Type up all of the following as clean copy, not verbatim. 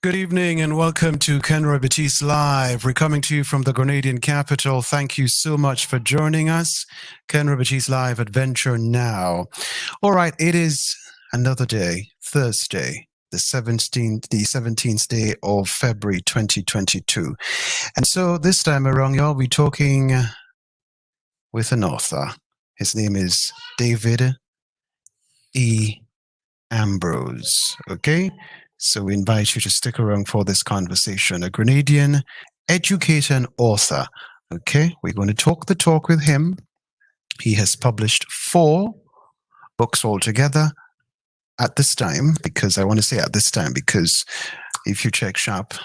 Good evening and welcome to Kenroy Baptiste Live. We're coming to you from the Grenadian capital. Thank you so much for joining us. Kenroy Baptiste Live, adventure now. All right, it is another day, Thursday, the 17th day of February 2022. And so this time around, y'all, we're talking with an author. His name is David E. Ambrose, okay? So we invite you to stick around for this conversation. A Grenadian educator and author. Okay, we're going to talk the talk with him. He has published 4 books altogether at this time, because I want to say at this time, because if you check sharp,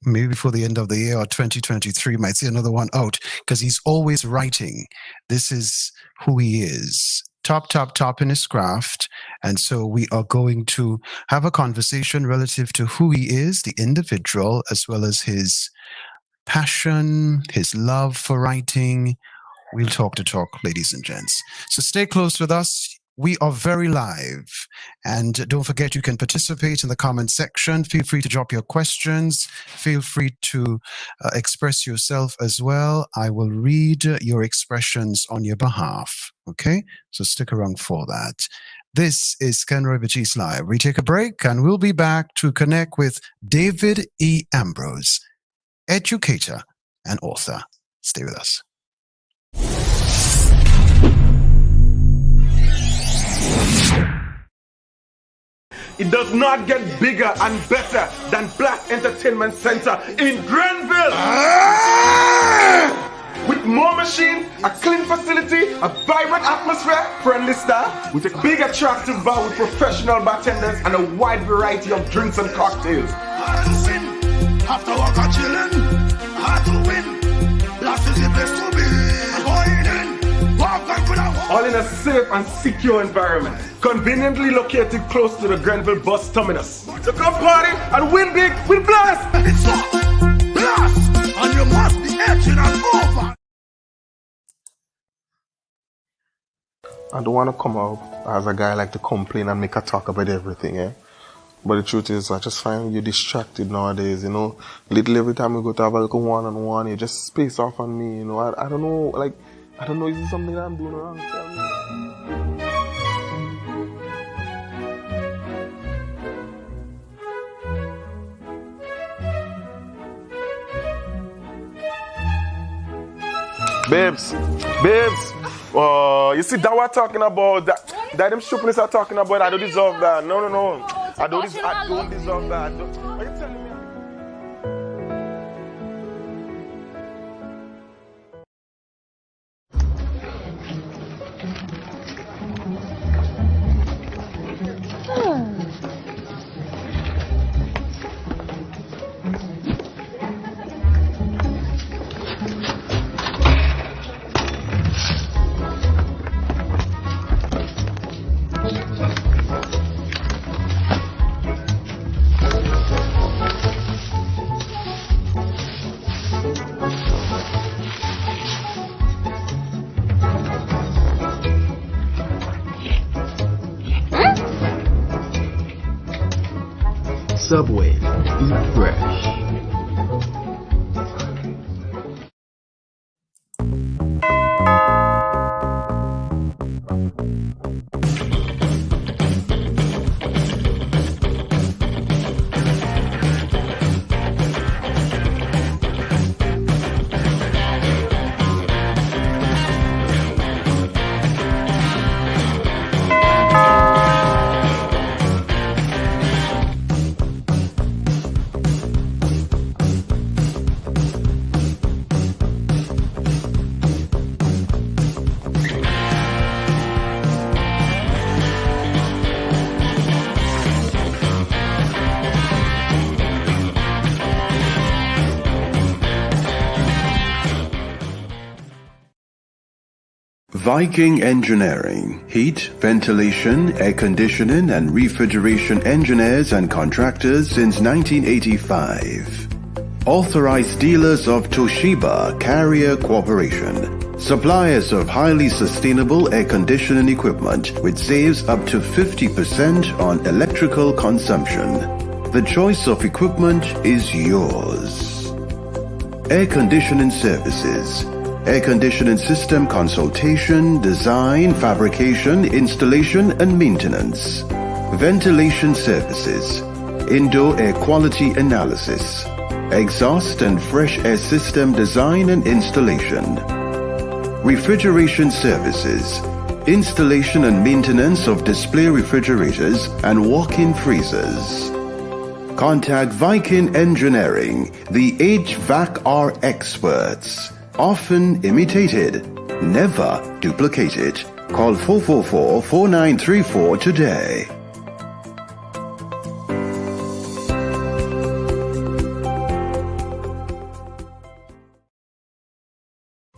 maybe before the end of the year or 2023, might see another one out, because he's always writing. This is who he is. Top in his craft. And so we are going to have a conversation relative to who he is, the individual, as well as his passion, his love for writing. We'll talk the talk, ladies and gents. So stay close with us. We are very live. And don't forget, you can participate in the comment section. Feel free to drop your questions. Feel free to express yourself as well. I will read your expressions on your behalf. Okay? So stick around for that. This is Kenroy Baptiste Live. We take a break and we'll be back to connect with David E. Ambrose, educator and author. Stay with us. It does not get bigger and better than Black Entertainment Center in Grenville. With more machines, a clean facility, a vibrant atmosphere, friendly staff, with a big attractive bar with professional bartenders and a wide variety of drinks and cocktails. After work and chilling, hard to win. Last is the place to be. Going in, walk back with a All in a safe and secure environment, conveniently located close to the Grenville bus terminus. So come party and win big with Blast! It's up, Blast, and you must be edging and over. I don't want to come out as a guy like to complain and make a talk about everything, eh? But the truth is, I just find you distracted nowadays, you know. Little every time we go to have a little one-on-one, you just space off on me, you know. I don't know, like, I don't know, is this something that I'm doing wrong? Tell me. Babes, you see that we're talking about, that them stupidness are talking about, I don't deserve that. No. I don't deserve that. Are you telling me? Subway, eat fresh. Viking Engineering, heat, ventilation, air conditioning and refrigeration engineers and contractors since 1985. Authorized dealers of Toshiba Carrier Corporation. Suppliers of highly sustainable air conditioning equipment which saves up to 50% on electrical consumption. The choice of equipment is yours. Air conditioning services. Air conditioning system consultation, design, fabrication, installation, and maintenance. Ventilation services. Indoor air quality analysis. Exhaust and fresh air system design and installation. Refrigeration services. Installation and maintenance of display refrigerators and walk-in freezers. Contact Viking Engineering, the HVAC-R experts. Often imitated, never duplicated. Call 444-4934 today.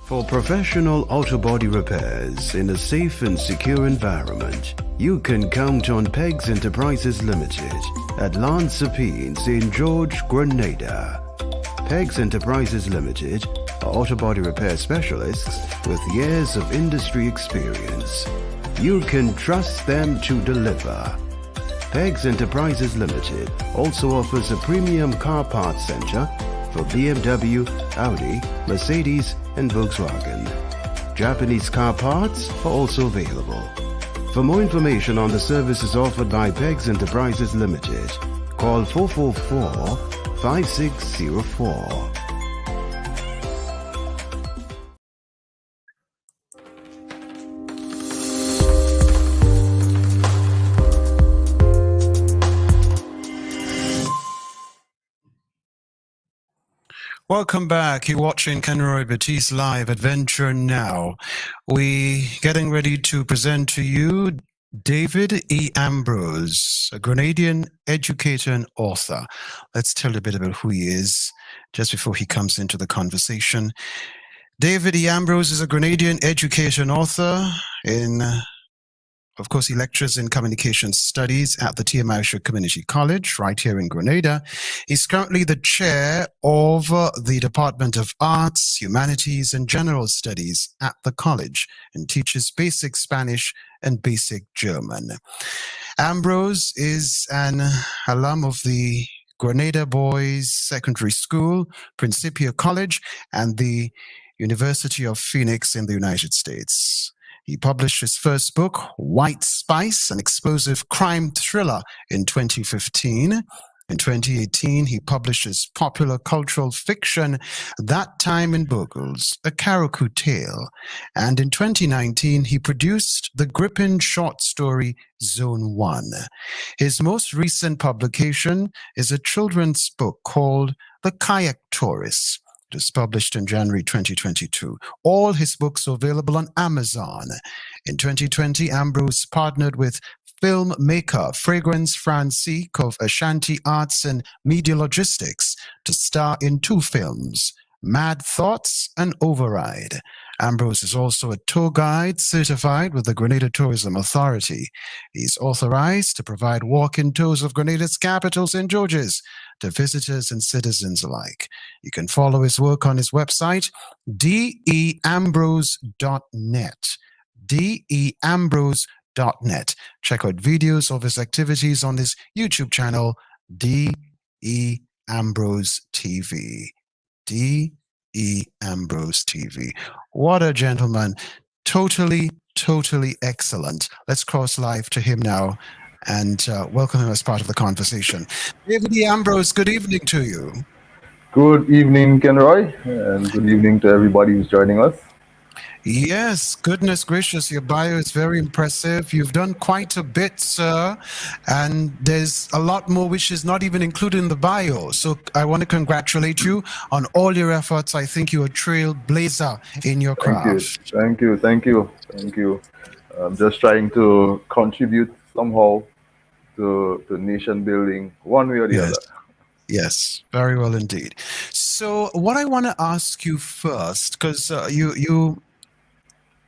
For professional auto body repairs in a safe and secure environment, you can count on Pegs Enterprises Limited at Lansapine, St. George, Grenada. Pegs Enterprises Limited are auto body repair specialists with years of industry experience. You can trust them to deliver. Pegs Enterprises Limited also offers a premium car parts center for BMW, Audi, Mercedes, and Volkswagen. Japanese car parts are also available. For more information on the services offered by Pegs Enterprises Limited, call 444-5604. Welcome back. You're watching Kenroy Baptiste Live Adventure Now. We getting ready to present to you David E. Ambrose, a Grenadian educator and author. Let's tell you a bit about who he is just before he comes into the conversation. David E. Ambrose is a Grenadian educator and author. Of course, he lectures in communication studies at the TMI Community College right here in Grenada. He's currently the chair of the Department of Arts, Humanities, and General Studies at the college and teaches basic Spanish and basic German. Ambrose is an alum of the Grenada Boys Secondary School, Principia College, and the University of Phoenix in the United States. He published his first book, White Spice, an explosive crime thriller, in 2015. In 2018, he published his popular cultural fiction, That Time in Bogles, a Carriacou tale. And in 2019, he produced the gripping short story, Zone 1. His most recent publication is a children's book called The Kayak Tourist. It was published in January 2022. All his books are available on Amazon. In 2020, Ambrose partnered with filmmaker Fragrance Francique of Ashanti Arts and Media Logistics to star in two films, Mad Thoughts and Override. Ambrose is also a tour guide certified with the Grenada Tourism Authority. He's authorized to provide walk-in tours of Grenada's capital, St. George's, to visitors and citizens alike. You can follow his work on his website, deambrose.net. deambrose.net. Check out videos of his activities on his YouTube channel, D.E. Ambrose TV. D.E. Ambrose TV. What a gentleman. Totally excellent. Let's cross live to him now and welcome him as part of the conversation. David E. Ambrose, good evening to you. Good evening, Kenroy, and good evening to everybody who's joining us. Yes, goodness gracious, your bio is very impressive. You've done quite a bit, sir, and there's a lot more which is not even included in the bio. So I want to congratulate you on all your efforts. I think you're a trailblazer in your craft. Thank you. I'm just trying to contribute somehow to nation building one way or the other. Yes, very well indeed. So what I want to ask you first, because you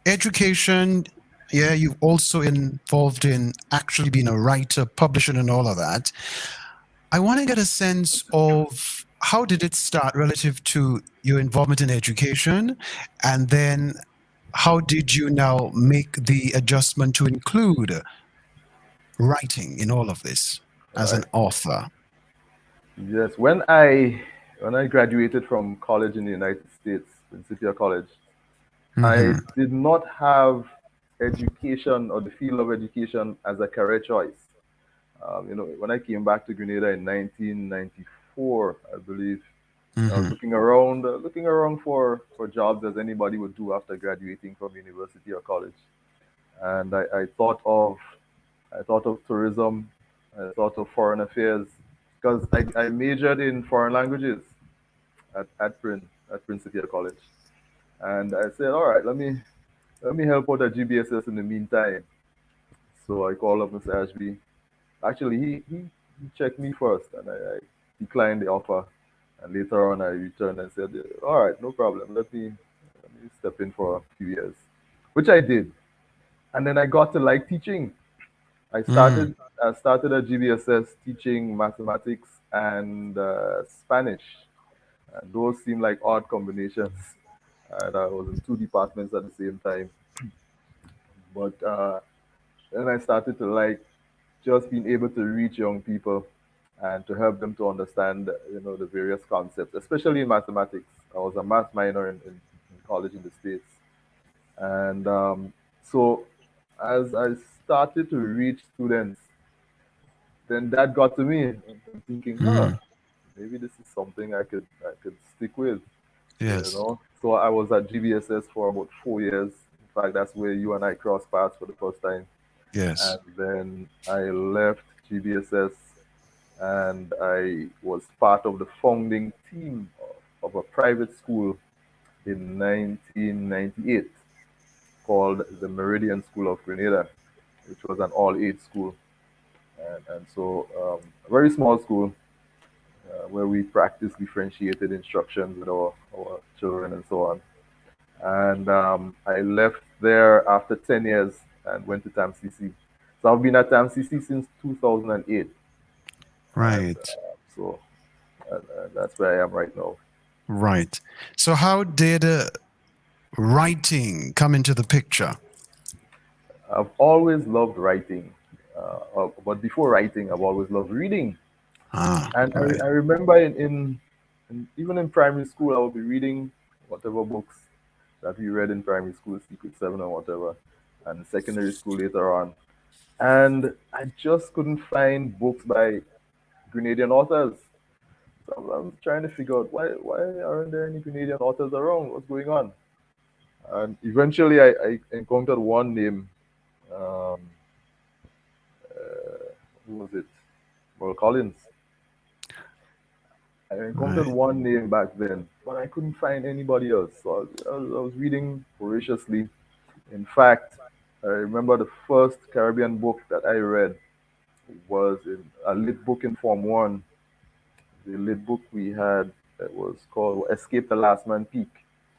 education, you've also involved in actually being a writer, publisher, and all of that. I want to get a sense of how did it start relative to your involvement in education, and then how did you now make the adjustment to include writing in all of this as an author? Yes, when I graduated from college in the United States, Principia College, I Mm-hmm. did not have education or the field of education as a career choice. When I came back to Grenada in 1994, I believe, I was Mm-hmm. looking around for jobs as anybody would do after graduating from university or college. And I thought of tourism, I thought of foreign affairs, because I majored in foreign languages at Principia College. And I said, all right, let me help out at GBSS in the meantime. So I called up Mr. Ashby. Actually, he checked me first, and I declined the offer. And later on, I returned and said, "All right, no problem. Let me step in for a few years," which I did. And then I got to like teaching. I Mm. started I started at GBSS teaching mathematics and Spanish. And those seem like odd combinations. And I was in two departments at the same time. But then I started to like just being able to reach young people and to help them to understand, the various concepts, especially in mathematics. I was a math minor in college in the States. And so as I started to reach students, then that got to me. I'm thinking, Mm. maybe this is something I could stick with, Yes. So I was at GBSS for about 4 years. In fact, that's where you and I crossed paths for the first time. Yes. And then I left GBSS and I was part of the founding team of a private school in 1998 called the Meridian School of Grenada, which was an all-age school. And so a very small school where we practice differentiated instructions with our children and so on. And I left there after 10 years and went to TAMCC. So I've been at TAMCC since 2008. And Right. so that's where I am right now. Right. So, how did writing come into the picture? I've always loved writing. But before writing, I've always loved reading. Ah, And right. I remember even in primary school, I would be reading whatever books that we read in primary school, Secret Seven or whatever, and secondary school later on. And I just couldn't find books by Grenadian authors. So I'm trying to figure out why aren't there any Canadian authors around? What's going on? And eventually, I encountered one name. Um, who was it? Well, Collins. I encountered Right. one name back then, but I couldn't find anybody else. So I was reading voraciously. In fact, I remember the first Caribbean book that I read was in a lit book in Form 1. The lit book we had that was called Escape the Last Man Peak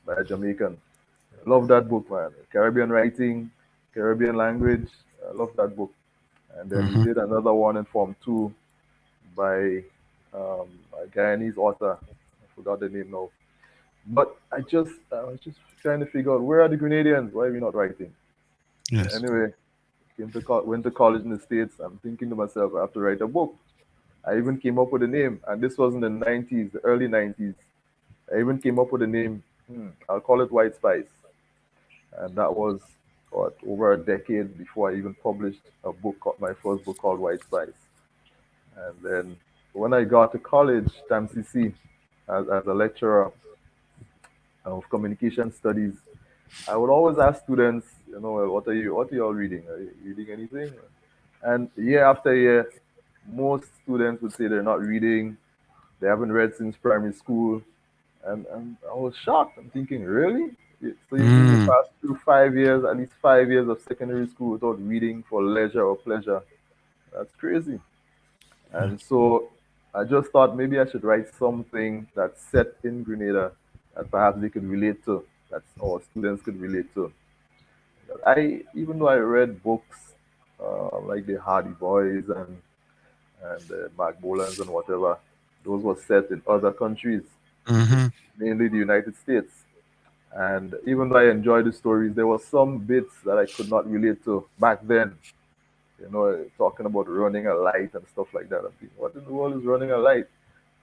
by a Jamaican. I love that book, man. Caribbean writing, Caribbean language. I love that book. And then we Mm-hmm. did another one in Form 2 by a Guyanese author. I forgot the name now. But I was just trying to figure out where are the Grenadians? Why are we not writing? Yes. Anyway, went to college in the States. I'm thinking to myself, I have to write a book. I even came up with a name, and this was in the 90s, the early 90s. I even came up with a name. I'll call it White Spice, and that was over a decade before I even published my first book called White Spice. And then when I got to college, TAMCC, as a lecturer of communication studies, I would always ask students, what are you all reading? Are you reading anything? And year after year, most students would say they're not reading. They haven't read since primary school. And I was shocked. I'm thinking, really? So you mean you Mm. passed through 5 years, at least 5 years of secondary school without reading for leisure or pleasure? That's crazy. And so I just thought maybe I should write something that's set in Grenada that perhaps they could relate to, that our students could relate to. Even though I read books like the Hardy Boys and the Mark Bolans and whatever, those were set in other countries, Mm-hmm. mainly the United States. And even though I enjoyed the stories, there were some bits that I could not relate to back then. Talking about running a light and stuff like that. I'm thinking, what in the world is running a light?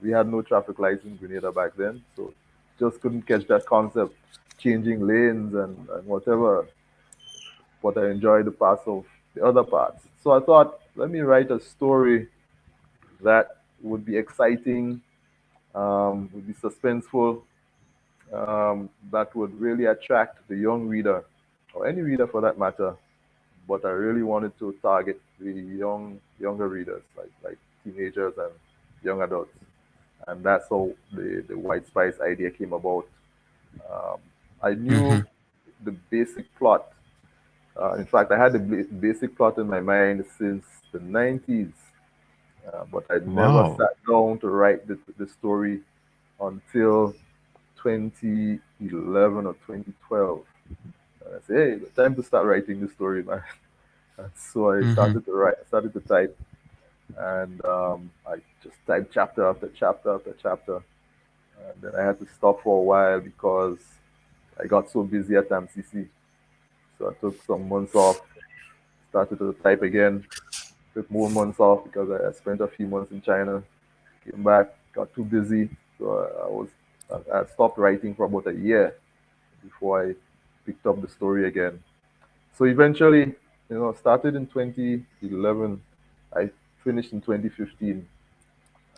We had no traffic lights in Grenada back then, so just couldn't catch that concept, changing lanes and whatever. But I enjoyed the parts of the other parts. So I thought, let me write a story that would be exciting, would be suspenseful, that would really attract the young reader, or any reader for that matter. But I really wanted to target the younger readers, like teenagers and young adults, and that's how the White Spice idea came about. Um, I Mm-hmm. knew the basic plot. In fact, I had the basic plot in my mind since the 90s, but I never Wow. sat down to write the story until 2011 or 2012. And I said, hey, time to start writing the story, man. And so I Mm-hmm. started to write, I started to type, and I just typed chapter after chapter after chapter. And then I had to stop for a while because I got so busy at MCC. So I took some months off, started to type again, took more months off because I spent a few months in China, came back, got too busy. So I stopped writing for about a year before I picked up the story again. So eventually, started in 2011. I finished in 2015,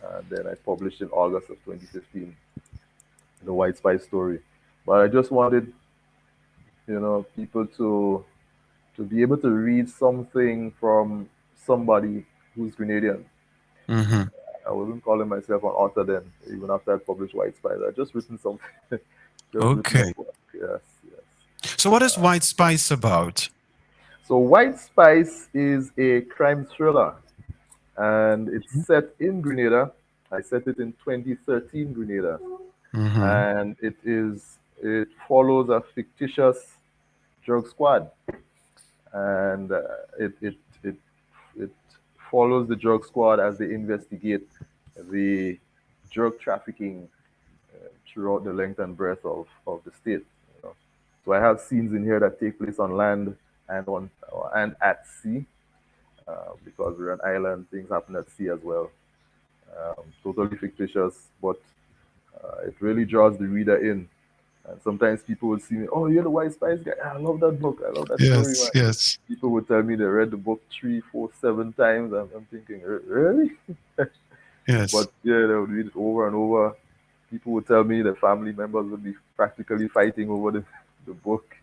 and then I published in August of 2015 the White Spice story. But I just wanted, people to be able to read something from somebody who's Grenadian. Mm-hmm. I wasn't calling myself an author then, even after I published White Spice. I just written something, just written a Okay. book. Yes, yes. So, what is White Spice about? So White Spice is a crime thriller, and it's set in Grenada. I set it in 2013 Grenada, Mm-hmm. and it follows a fictitious drug squad, and it follows the drug squad as they investigate the drug trafficking throughout the length and breadth of the state. You know. So I have scenes in here that take place on land and at sea, because we're an island. Things happen at sea as well. Totally fictitious, but it really draws the reader in. And sometimes people would see me, oh, you're the White Spice guy. I love that book. I love that story, Yes, man. yes, People would tell me they read the book three, four, 7 times. I'm thinking, Really?" yes. But yeah, they would read it over and over. People would tell me their family members would be practically fighting over the book.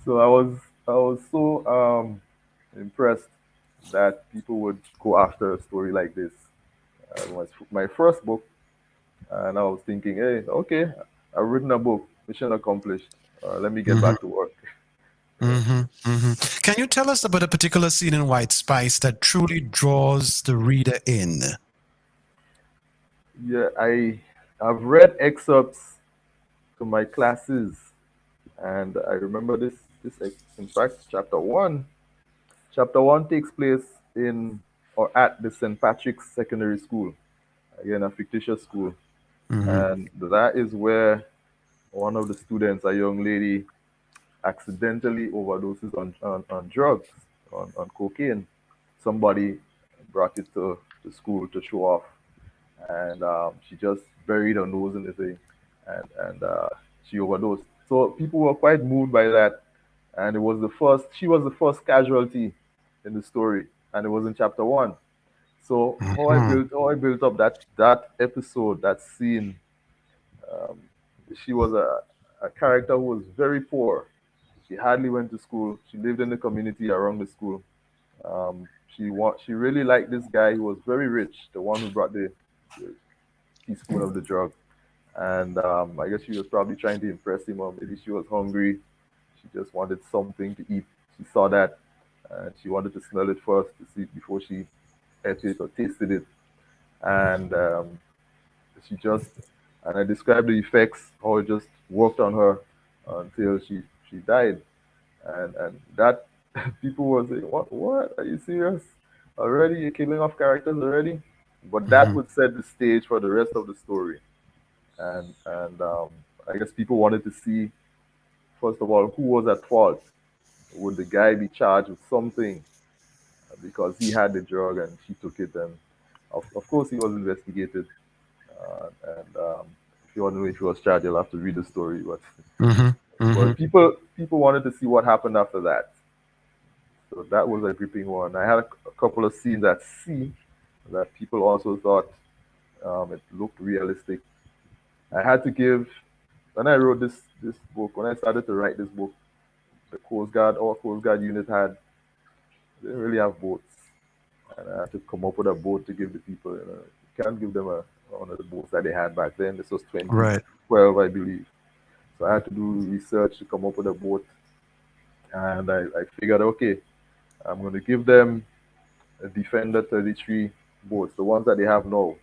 So I was so impressed that people would go after a story like this. It was my first book, and I was thinking, hey, okay, I've written a book, mission accomplished. Let me get Mm-hmm. back to work. Mm-hmm. Mm-hmm. Can you tell us about a particular scene in White Spice that truly draws the reader in? Yeah, I've read excerpts to my classes, and I remember in fact, chapter one. Chapter one takes place in or at the St. Patrick's Secondary School, again a fictitious school, Mm-hmm. and that is where one of the students, a young lady, accidentally overdoses on drugs, on cocaine. Somebody brought it to school to show off, and she just buried her nose in the thing, and she overdosed. So people were quite moved by that, and it was the first. She was the first casualty in the story, and it was in chapter one. So Mm-hmm. how I built up that episode, that scene. Um, she was a character who was very poor. She hardly went to school. She lived in the community around the school. She really liked this guy who was very rich, the one who brought the teaspoon of the drug. And I guess she was probably trying to impress him, or maybe she was hungry. She just wanted something to eat. She saw that, and she wanted to smell it first to see before she ate it or tasted it. And she just and I described the effects, how it just worked on her until she died. And that people were saying, what? Are you serious? Already? You're killing off characters already? But that Mm-hmm. would set the stage for the rest of the story. And I guess people wanted to see, first of all, who was at fault. Would the guy be charged with something because he had the drug and she took it? And of course, he was investigated. If you want to know if he was charged, you'll have to read the story. But Mm-hmm. people wanted to see what happened after that. So that was a gripping one. I had a couple of scenes at sea that people also thought it looked realistic. I had to give when I wrote this book. When I started to write this book, the Coast Guard, our Coast Guard unit they didn't really have boats, and I had to come up with a boat to give the people. You can't give them one of the boats that they had back then. This was Right. 2012, I believe. So I had to do research to come up with a boat, and I figured, okay, I'm going to give them a Defender 33 boats, the ones that they have now.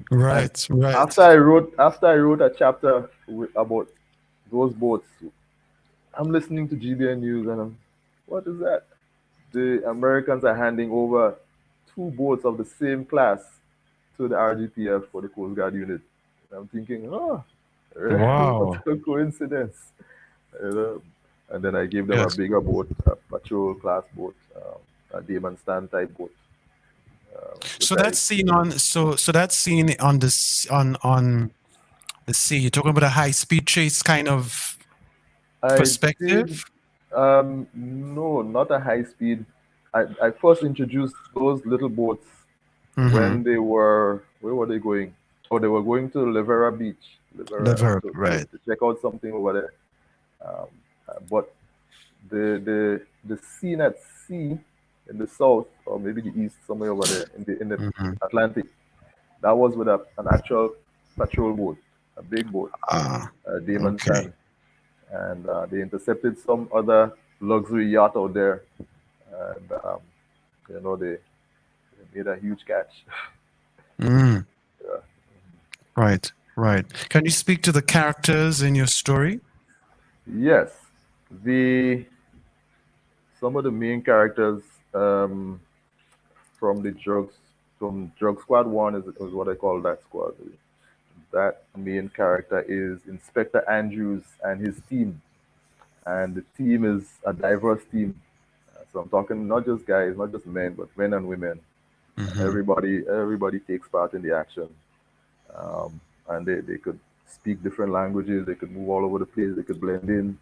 And Right. Right. after I wrote a chapter about those boats, I'm listening to GBN News, and what is that? The Americans are handing over two boats of the same class to the RGPF for the Coast Guard unit. And I'm thinking, oh, what Wow. a coincidence. You know? And then I gave them a Yes. bigger boat, a patrol class boat, a Damon Stand type boat. So Which I that's seen on so that's seen on this on the sea. You're talking about a high speed chase kind of I did perspective. no, not a high speed. I first introduced those little boats Mm-hmm. when they were where were they going? Oh, they were going to Livera Beach, Livera Liver. Right. to check out something over there. But the scene at sea in the south or maybe the east, somewhere over there in the Mm-hmm. Atlantic, that was with an actual patrol boat, a big boat, Ah. a Damon Okay. Stand, and they intercepted some other luxury yacht out there, and they made a huge catch. Mm. Yeah. Right. Right. Can you speak to the characters in your story? Yes, the some of the main characters um, from the drugs from Drug Squad One is what I call that squad. That main character is Inspector Andrews and his team, and the team is a diverse team. So I'm talking not just guys, not just men, but men and women. Mm-hmm. Everybody takes part in the action, and they could speak different languages. They could move all over the place. They could blend in.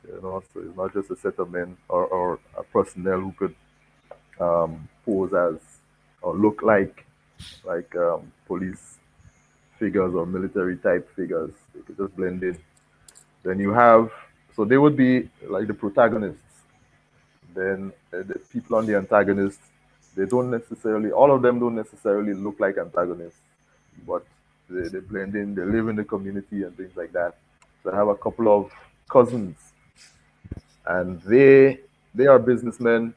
So it's not just a set of men or a personnel who could pose as or look like police figures or military type figures. They could just blend in. Then you have so they would be like the protagonists. Then the people on the antagonists, they don't necessarily all of them don't necessarily look like antagonists, but they blend in. They live in the community and things like that. So I have a couple of cousins, and they are businessmen.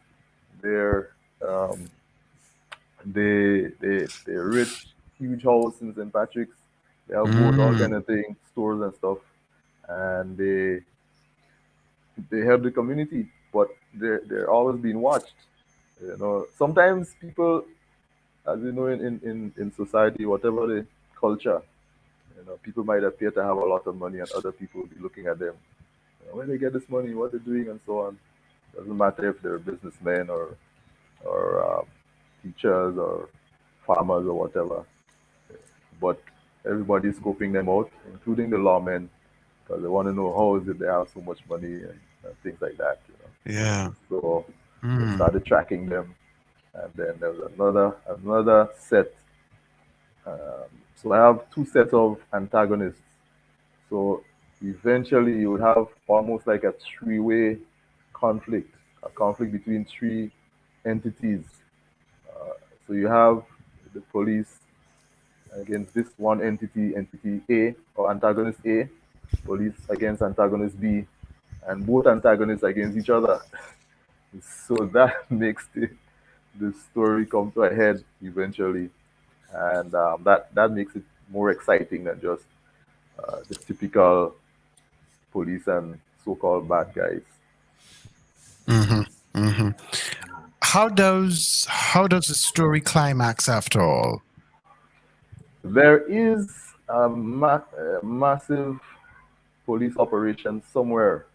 They're um, they're rich, huge house in St. Patrick's. They have boat, all Mm. kind of things, stores and stuff, and they help the community, but they're always being watched. Sometimes people, as you know, in society, whatever the culture, people might appear to have a lot of money, and other people will be looking at them. Where they get this money, what they're doing, and so on. Doesn't matter if they're businessmen or teachers or farmers or whatever. But everybody's scoping them out, including the lawmen, because they want to know how is it they have so much money and things like that. Yeah. So they Mm. started tracking them, and then there was another set. So I have two sets of antagonists. So eventually you would have almost like a three-way conflict, a conflict between three entities. So you have the police against this one entity A or antagonist A, police against antagonist B, and both antagonists against each other. So that makes the story come to a head eventually, and that makes it more exciting than just the typical police and so-called bad guys. Mm-hmm. Mm-hmm. How does the story climax after all? There is a massive police operation somewhere,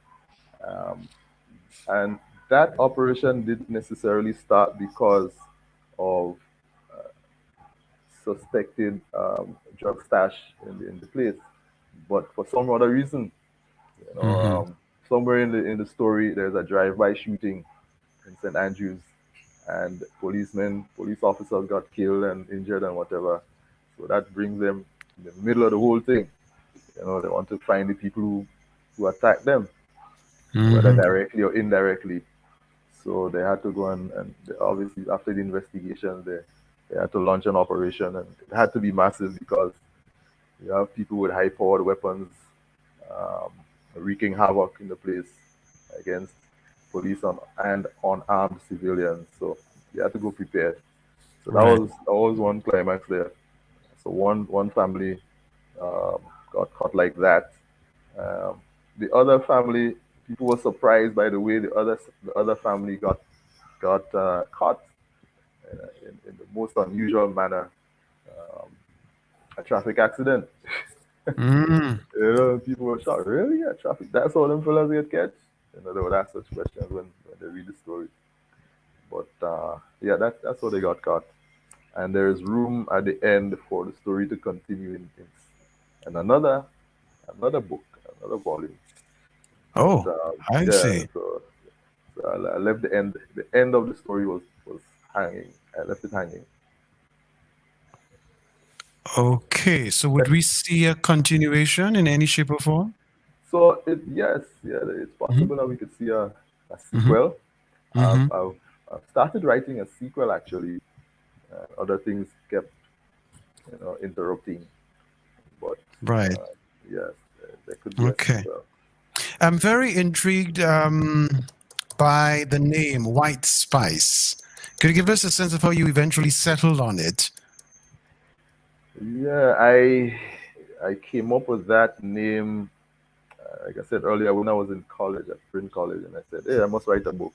and that operation didn't necessarily start because of suspected drug stash in the place. But for some other reason, you know, somewhere in the story, there's a drive-by shooting in St. Andrews, and police officers got killed and injured and whatever. So that brings them in the middle of the whole thing. You know, they want to find the people who attacked them, whether directly or indirectly. So they had to go and they obviously after the investigation, they had to launch an operation, and it had to be massive because you have people with high-powered weapons um, wreaking havoc in the place against police and unarmed civilians. So you had to go prepared. So Right. that was one climax there. So one family got caught like that. Um, the other family, people were surprised by the way the other family got caught in the most unusual manner. Um, a traffic accident. Mm. You know, people were shocked. Really? A traffic? That's how them fellas get catch? You know, they would ask such questions when they read the story. But yeah, that's how they got caught. And there is room at the end for the story to continue in another book, another volume. Oh, But I yeah, see. so I left the end. The end of the story was hanging. I left it hanging. Okay, so would we see a continuation in any shape or form? So yes, yeah, it's Hmm. possible that we could see a Hmm. sequel. I've, Hmm. I've, I've started writing a sequel actually. Other things kept, interrupting, but Right. uh, yes, there could be a Okay. sequel. I'm very intrigued by the name White Spice. Could you give us a sense of how you eventually settled on it? Yeah, I came up with that name, like I said earlier, when I was in college, at Print College, and I said, hey, I must write a book.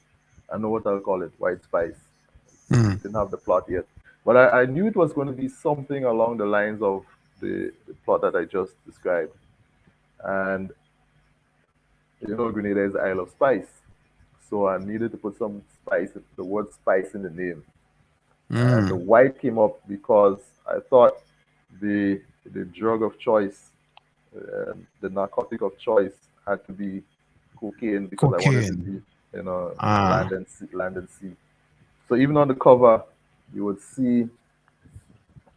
I know what I'll call it, White Spice. Mm. Didn't have the plot yet, but I knew it was going to be something along the lines of the plot that I just described. And Grenada is the Isle of Spice, so I needed to put some spice, the word spice in the name. And the Mm. white came up because I thought the drug of choice, the narcotic of choice, had to be cocaine because I wanted to Cocaine. be, Ah, land and sea. So even on the cover, you would see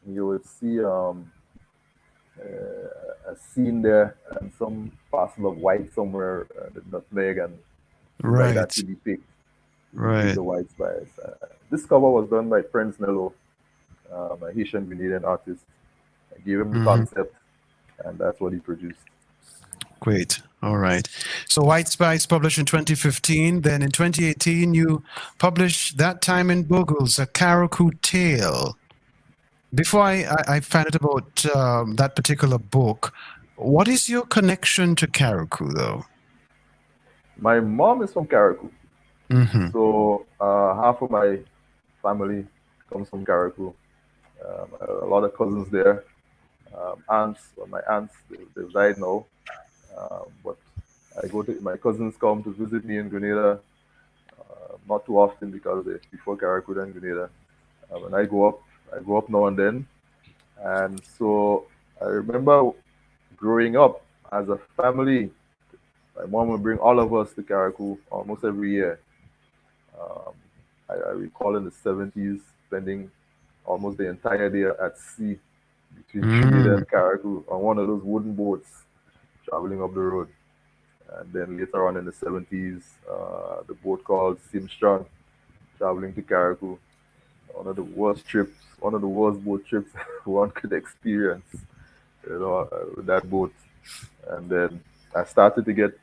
you would see a scene there and some parcel of white somewhere, the nutmeg and things like that right, to depict right. the white spice. This cover was done by Prince Nello, a Haitian Grenadian artist. I gave him the Hmm. concept, and that's what he produced. Great. All right. So White Spice published in 2015. Then in 2018, you published that time in Bogles, a Carriacou tale. Before I find out about that particular book, what is your connection to Carriacou, though? My mom is from Carriacou, Hmm. so half of my family comes from Carriacou. A lot of cousins there, aunts. Well, my aunts they've died now, but I go to my cousins come to visit me in Grenada, not too often because they before Carriacou and Grenada. When I go up now and then, and so I remember growing up as a family. My mom would bring all of us to Carriacou almost every year. Um, I recall in the 70s spending almost the entire day at sea between Trinidad Mm. and Carriacou on one of those wooden boats traveling up the road. And then later on in the 70s, the boat called Simstrong traveling to Carriacou. One of the worst boat trips one could experience, with that boat. And then I started to get,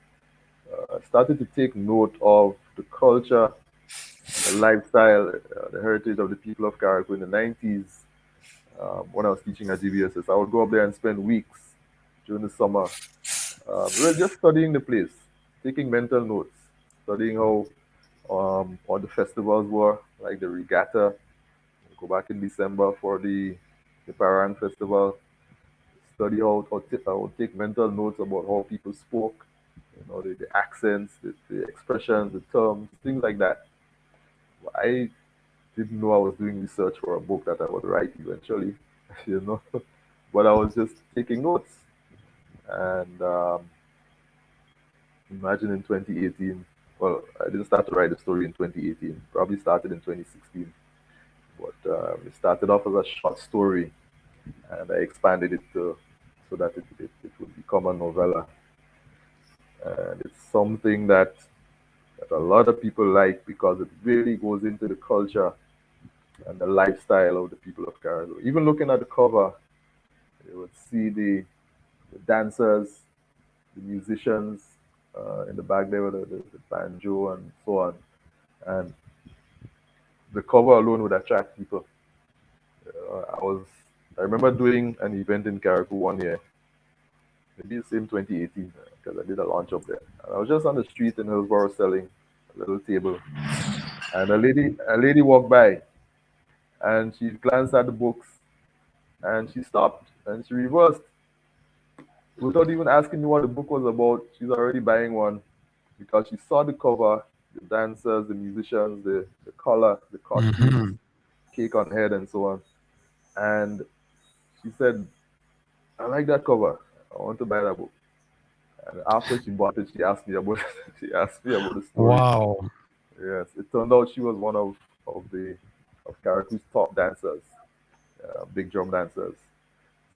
I started to take note of the culture, the lifestyle, the heritage of the people of Carriacou in the 90s. When I was teaching at GBSS, I would go up there and spend weeks during the summer, really just studying the place, taking mental notes, studying how all the festivals were, like the regatta. Go back in December for the Paran festival. Study how I would take mental notes about how people spoke, the accents, the expressions, the terms, things like that. I didn't know I was doing research for a book that I would write eventually. you know. But I was just taking notes, and imagine in 2018. Well, I didn't start to write the story in 2018. Probably started in 2016. But it started off as a short story, and I expanded it so that it would become a novella. And it's something that a lot of people like because it really goes into the culture and the lifestyle of the people of Carriacou. Even looking at the cover, you would see the dancers, the musicians in the back there with the banjo and so on. And the cover alone would attract people. I remember doing an event in Carriacou one year, maybe the same 2018, because I did a launch up there. And I was just on the street in Hillsborough selling a little table, and a lady walked by, and she glanced at the books, and she stopped and she reversed without even asking me what the book was about. She's already buying one because she saw the cover, the dancers, the musicians, the color, the costumes, Hmm. cake on head, and so on. And she said, "I like that cover. I want to buy that book." And after she bought it, she asked me about she asked me about the story. Wow. Yes, it turned out she was one of Caracou's top dancers, big drum dancers.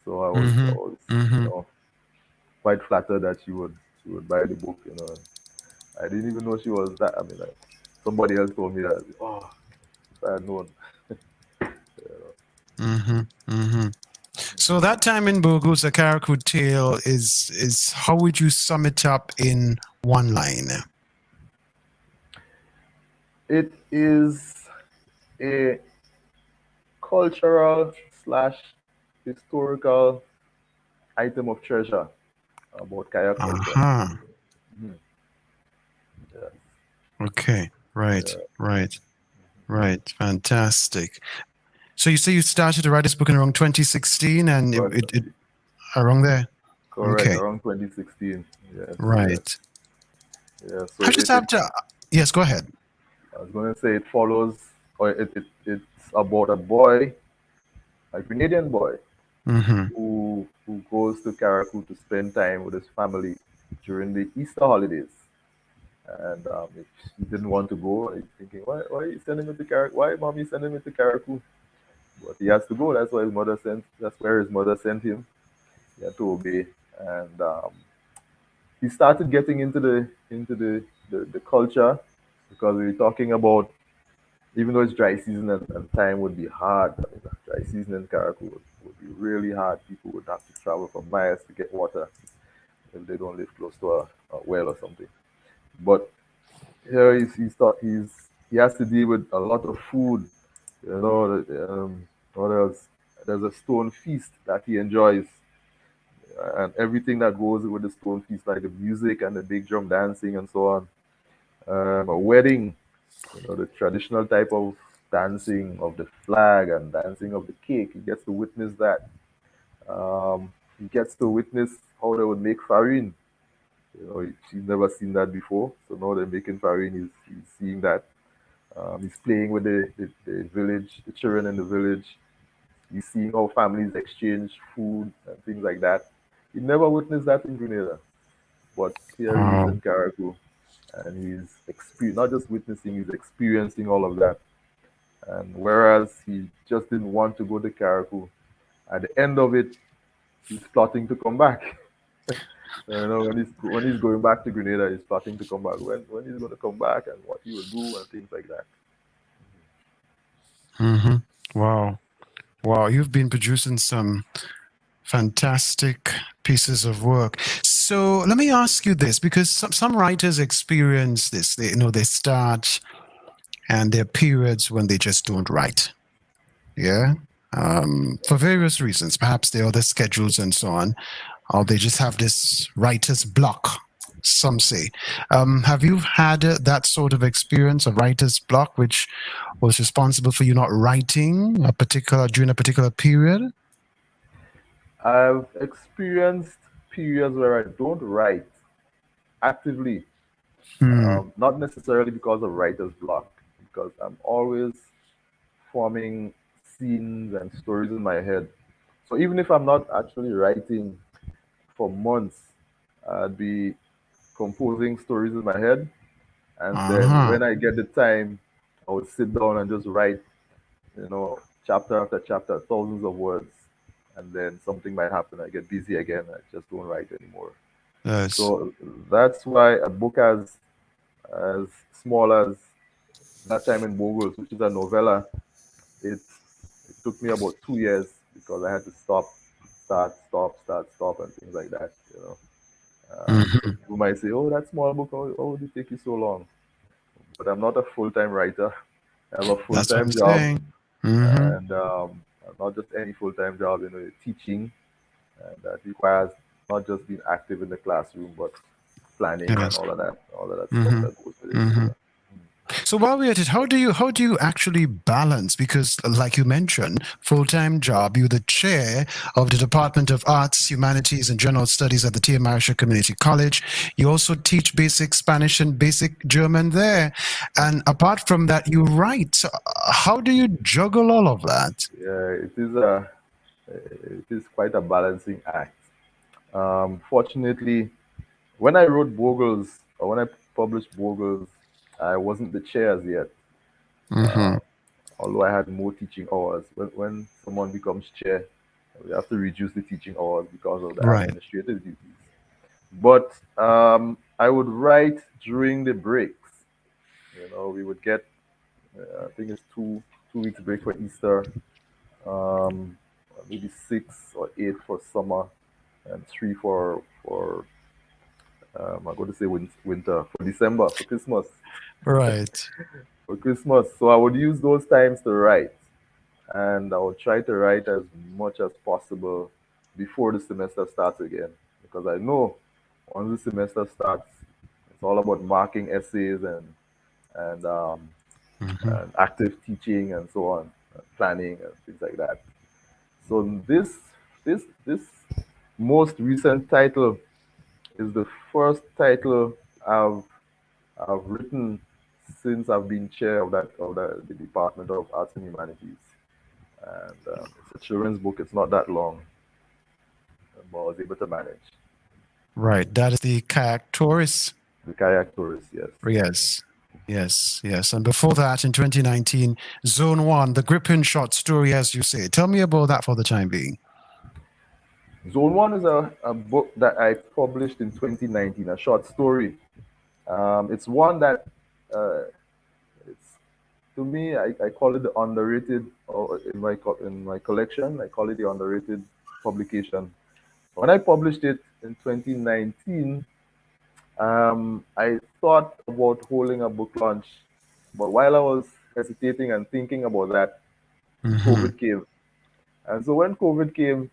So I Hmm. was, Hmm. quite flattered that she would buy the book. I didn't even know she was that. I mean, like, somebody else told me that. Oh, if I had known. Hmm. Hmm. So that time in Bogles, the Carriacou tale is how would you sum it up in one line? It is a cultural slash historical item of treasure about kayak culture. Uh-huh. Mhm. Yeah. Okay. Right. Yeah. Right. Right. Fantastic. So you say you started to write this book in around 2016 and it But around there? correct, Okay. around 2016. Yes, yes, Right. yeah. So I just have to, yes, go ahead. I was going to say it follows, or it's about a boy, a Grenadian boy, Mm-hmm. who goes to Carriacou to spend time with his family during the Easter holidays. And if he didn't want to go, he's thinking, why are you sending me to Carriacou? Why mommy sending me to Carriacou? But he has to go. That's why his mother sent. That's where his mother sent him. He had to obey, and he started getting into the culture because we were talking about, even though it's dry season and time would be hard. I mean, dry season in Carriacou would be really hard. People would have to travel for miles to get water if they don't live close to a well or something. But here he has to deal with a lot of food. You know, what else? There's a stone feast that he enjoys, and everything that goes with the stone feast, like the music and the big drum dancing and so on. A wedding, the traditional type of dancing of the flag and dancing of the cake. He gets to witness that. He gets to witness how they would make farine. She's never seen that before. So now they're making farine. He's seeing that. He's playing with the village, the children in the village. He's seeing how families exchange food and things like that. He never witnessed that in Grenada. But here he is Wow. in Carriacou, and not just witnessing, he's experiencing all of that. And whereas he just didn't want to go to Carriacou, at the end of it, he's plotting to come back. When he's going back to Grenada, he's plotting to come back. When he's going to come back and what he will do and things like that. Mm-hmm. Wow. Wow. You've been producing some fantastic pieces of work. So let me ask you this, because some writers experience this. They start and there are periods when they just don't write. Yeah. For various reasons. Perhaps there are other schedules and so on, or they just have this writer's block, some say. Have you had that sort of experience, a writer's block, which was responsible for you not writing during a particular period? I've experienced periods where I don't write actively, Hmm. not necessarily because of writer's block, because I'm always forming scenes and stories in my head. So even if I'm not actually writing for months, I'd be composing stories in my head, and then Uh-huh. when I get the time, I would sit down and just write, chapter after chapter, thousands of words, and then something might happen. I get busy again. I just don't write anymore. Yes. So that's why a book as small as that time in Bogles, which is a novella, it took me about 2 years because I had to stop, start, stop, start, stop, and things like that. So Hmm. people might say, "Oh, that small book, how would it take you so long?" But I'm not a full-time writer. I have a That's what I'm full-time job, saying. Hmm. and not just any full-time job, teaching, and that requires not just being active in the classroom, but planning and Yes. all of that stuff Hmm. that goes with it Hmm. too. So while we're at it, how do you actually balance? Because, like you mentioned, full-time job, you're the chair of the Department of Arts, Humanities, and General Studies at the Tia Marisha Community College. You also teach basic Spanish and basic German there, and apart from that, you write. So how do you juggle all of that? Yeah, it is quite a balancing act. Fortunately, when I wrote Bogles, or when I published Bogles, I wasn't the chair as yet. Hmm. Although I had more teaching hours. When someone becomes chair, we have to reduce the teaching hours because of the Right. administrative duties. But I would write during the breaks. We would get, I think it's 2 weeks break for Easter, um, maybe 6 or 8 for summer, and 3 for I'm going to say winter, for December, for Christmas. Right. For Christmas. So I would use those times to write, and I would try to write as much as possible before the semester starts again, because I know once the semester starts, it's all about marking essays and Hmm. and active teaching and so on, planning and things like that. So this most recent title is the first title I've I've written since I've been chair of the Department of Arts and Humanities, and it's a children's book. It's not that long, but I was able to manage. Right. That is the Kayak Tourist. The Kayak Tourist, yes. Yes. Yes, yes. And before that, in 2019, Zone 1, the gripping short story, as you say. Tell me about that for the time being. Zone One is a book that I published in 2019, a short story. It's one that uh, it's to me, I call it the underrated, or in my collection, I call it the underrated publication. When I published it in 2019, I thought about holding a book launch, but while I was hesitating and thinking about that, Hmm. COVID came. And so when COVID came,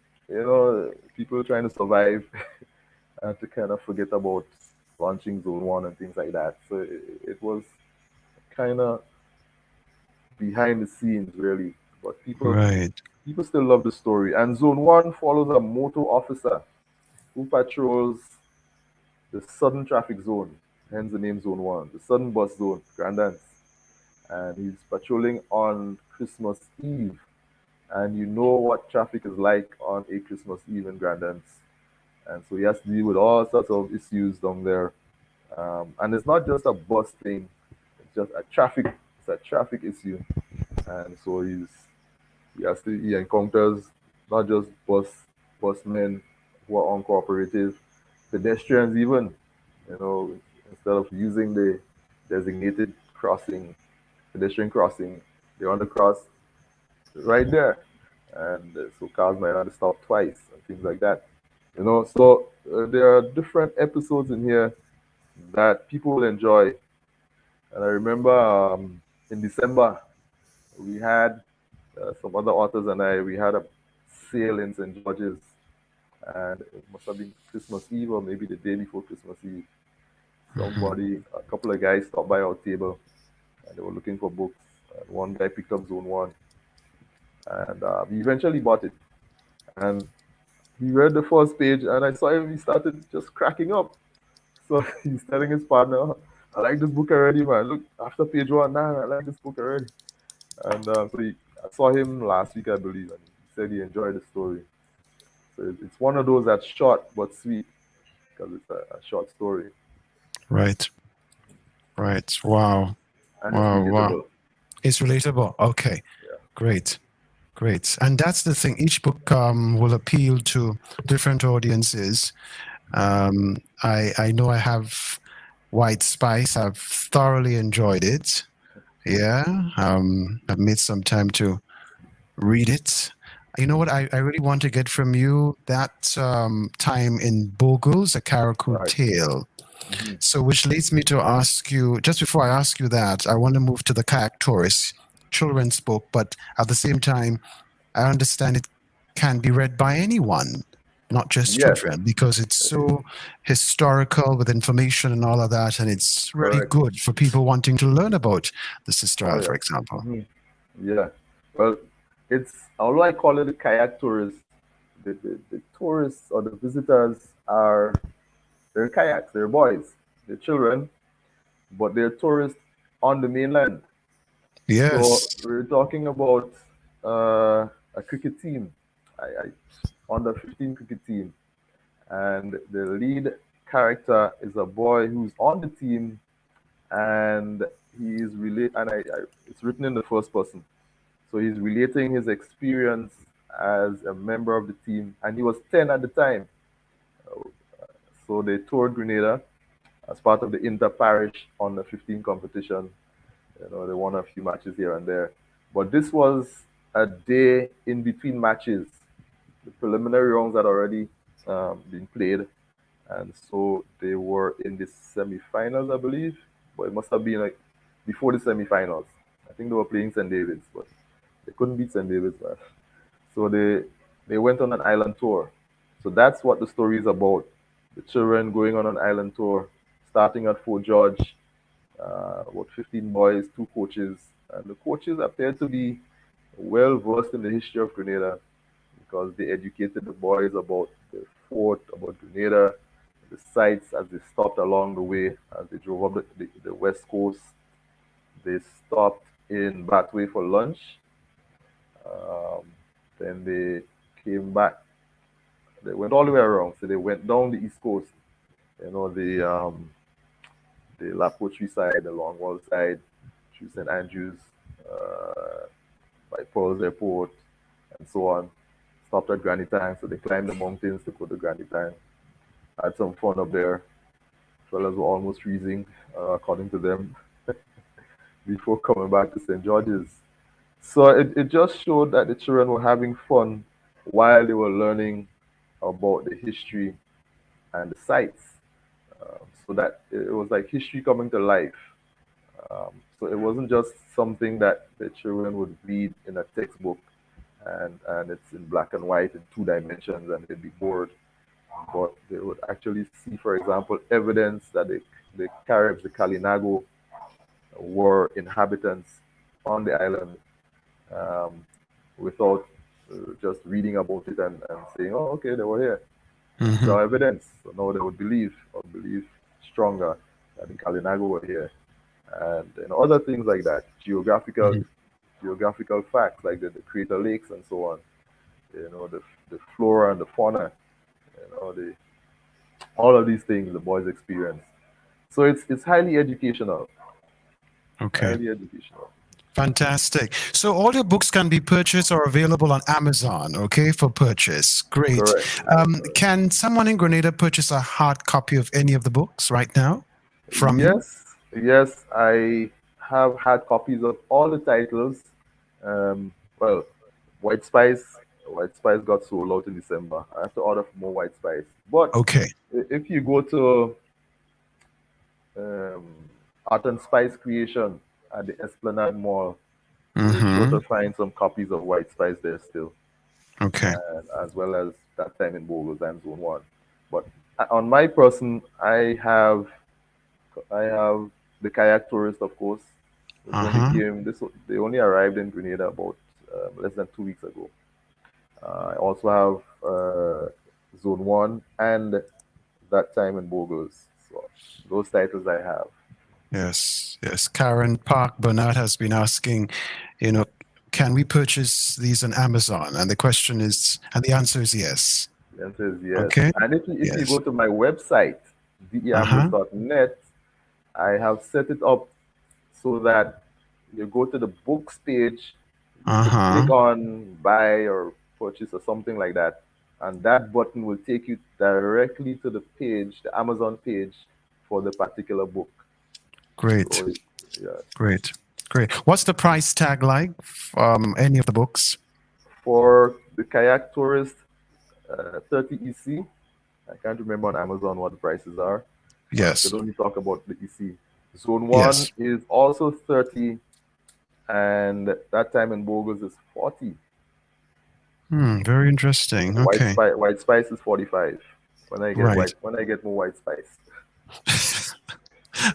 people trying to survive and to kind of forget about launching Zone 1 and things like that. So it was kind of behind the scenes, really. But Right. people still love the story. And Zone 1 follows a motor officer who patrols the Southern Traffic Zone, hence the name Zone 1, the Southern Bus Zone, Grandance. And he's patrolling on Christmas Eve. And you know what traffic is like on a Christmas Eve in Grandance. And so he has to deal with all sorts of issues down there. And it's not just a bus thing, it's just a traffic issue. And so he encounters not just busmen who are uncooperative, pedestrians even, instead of using the designated pedestrian crossing, they want to cross right there. And so cars might have to stop twice and things like that. So there are different episodes in here that people will enjoy. And I remember in December, we had some other authors and we had a sale in St. George's, and it must have been Christmas Eve or maybe the day before Christmas Eve. A couple of guys stopped by our table, and they were looking for books. And one guy picked up Zone 1, and he eventually bought it. And he read the first page, and I saw him, he started just cracking up. So he's telling his partner, I like this book already, man. Look, after page 1, nah, I like this book already. And I saw him last week, I believe, and he said he enjoyed the story. So it's one of those that's short but sweet because it's a short story Right. Right. Wow. and it's Wow. Wow. relatable. It's relatable. Okay. Yeah. Great. Great. And that's the thing. Each book will appeal to different audiences. I know I have White Spice. I've thoroughly enjoyed it. Yeah. I've made some time to read it. You know what? I really want to get from you that time in Bogles, a Carriacou Right. tale. Mhm. So, which leads me to ask you, just before I ask you that, I want to move to the Kayak Tourist children's book, but at the same time, I understand it can be read by anyone, not just Yes, children, because it's so historical with information and all of that, and it's really correct. good for people wanting to learn about the Sister Oh Isle, for yeah. example. Mhm. Yeah. Well, it's although I call it a kayak tourist, the tourists or the visitors are they're kayaks, they're boys, they're children, but they're tourists on the mainland. So Yes. we're talking about a cricket team, under 15 cricket team, and the lead character is a boy who's on the team, and he is it's written in the first person. So he's relating his experience as a member of the team, and he was 10 at the time. So they toured Grenada as part of the inter-parish under 15 competition. They won a few matches here and there. But this was a day in between matches. The preliminary rounds had already been played, and so they were in the semi-finals, I believe. But it must have been like before the semi-finals. I think they were playing St. David's, but they couldn't beat St. David's, man. So they went on an island tour. So that's what the story is about. The children going on an island tour, starting at Fort George, about 15 boys, two coaches, and the coaches appear to be well versed in the history of Grenada because they educated the boys about the fort, about Grenada, the sites as they stopped along the way, as they drove up the west coast. They stopped in Batway for lunch. Um, then they came back. They went all the way around. So they went down the east coast, the La Poterie side, the Longwall side, through St. Andrews, uh, by Pearls Airport, and so on. Stopped at Granny Tank, so they climbed the mountains to go to Granny Tank. Had some fun up there. Fellas were almost freezing, according to them, before coming back to St. George's. So it just showed that the children were having fun while they were learning about the history and the sites. So that it was like history coming to life. So it wasn't just something that the children would read in a textbook and it's in black and white in 2 dimensions and they'd be bored. But they would actually see, for example, evidence that the Caribs, the Kalinago, were inhabitants on the island um, without just reading about it and saying, oh, okay, they were here. Mhm. No evidence. So now they would believe stronger that the Kalinago were here. And other things like that, geographical facts like the crater lakes and so on. The flora and the fauna. All of these things the boys experience. So it's highly educational. Okay. Highly educational. Fantastic. So all your books can be purchased or available on Amazon, okay, for purchase. Great. Correct. Can someone in Grenada purchase a hard copy of any of the books right now from you? Yes, I have had copies of all the titles. Well, White Spice, White Spice got sold out in December. I have to order for more White Spice. But Okay. if you go to um, Art and Spice Creation at the Esplanade Mall, you're sure to find some copies of White Spice there still, Okay. and as well as that time in Bogles and Zone 1. But on my person, I have the Kayak Tourist, of course. Which they only arrived in Grenada about less than 2 weeks ago. I also have Zone 1 and that time in Bogles. So those titles I have. Yes. Yes. Karen Park Bernard has been asking, can we purchase these on Amazon? And the answer is yes. The answer is yes. Okay. And if you Yes. go to my website, Uh-huh. deambrose.net, I have set it up so that you go to the books page, you could Uh-huh. click on buy or purchase or something like that, and that button will take you directly to the page, the Amazon page for the particular book. Great. So, yeah. Great. Great. What's the price tag like? Any of the books? For the Kayak Tourist 30 EC, I can't remember on Amazon what the prices are. I Yes. could only talk about the EC. Zone 1 Yes. is also 30, and that time in Bogles is 40. Very interesting. Okay. White spice is 45. Right. When I get more white spice.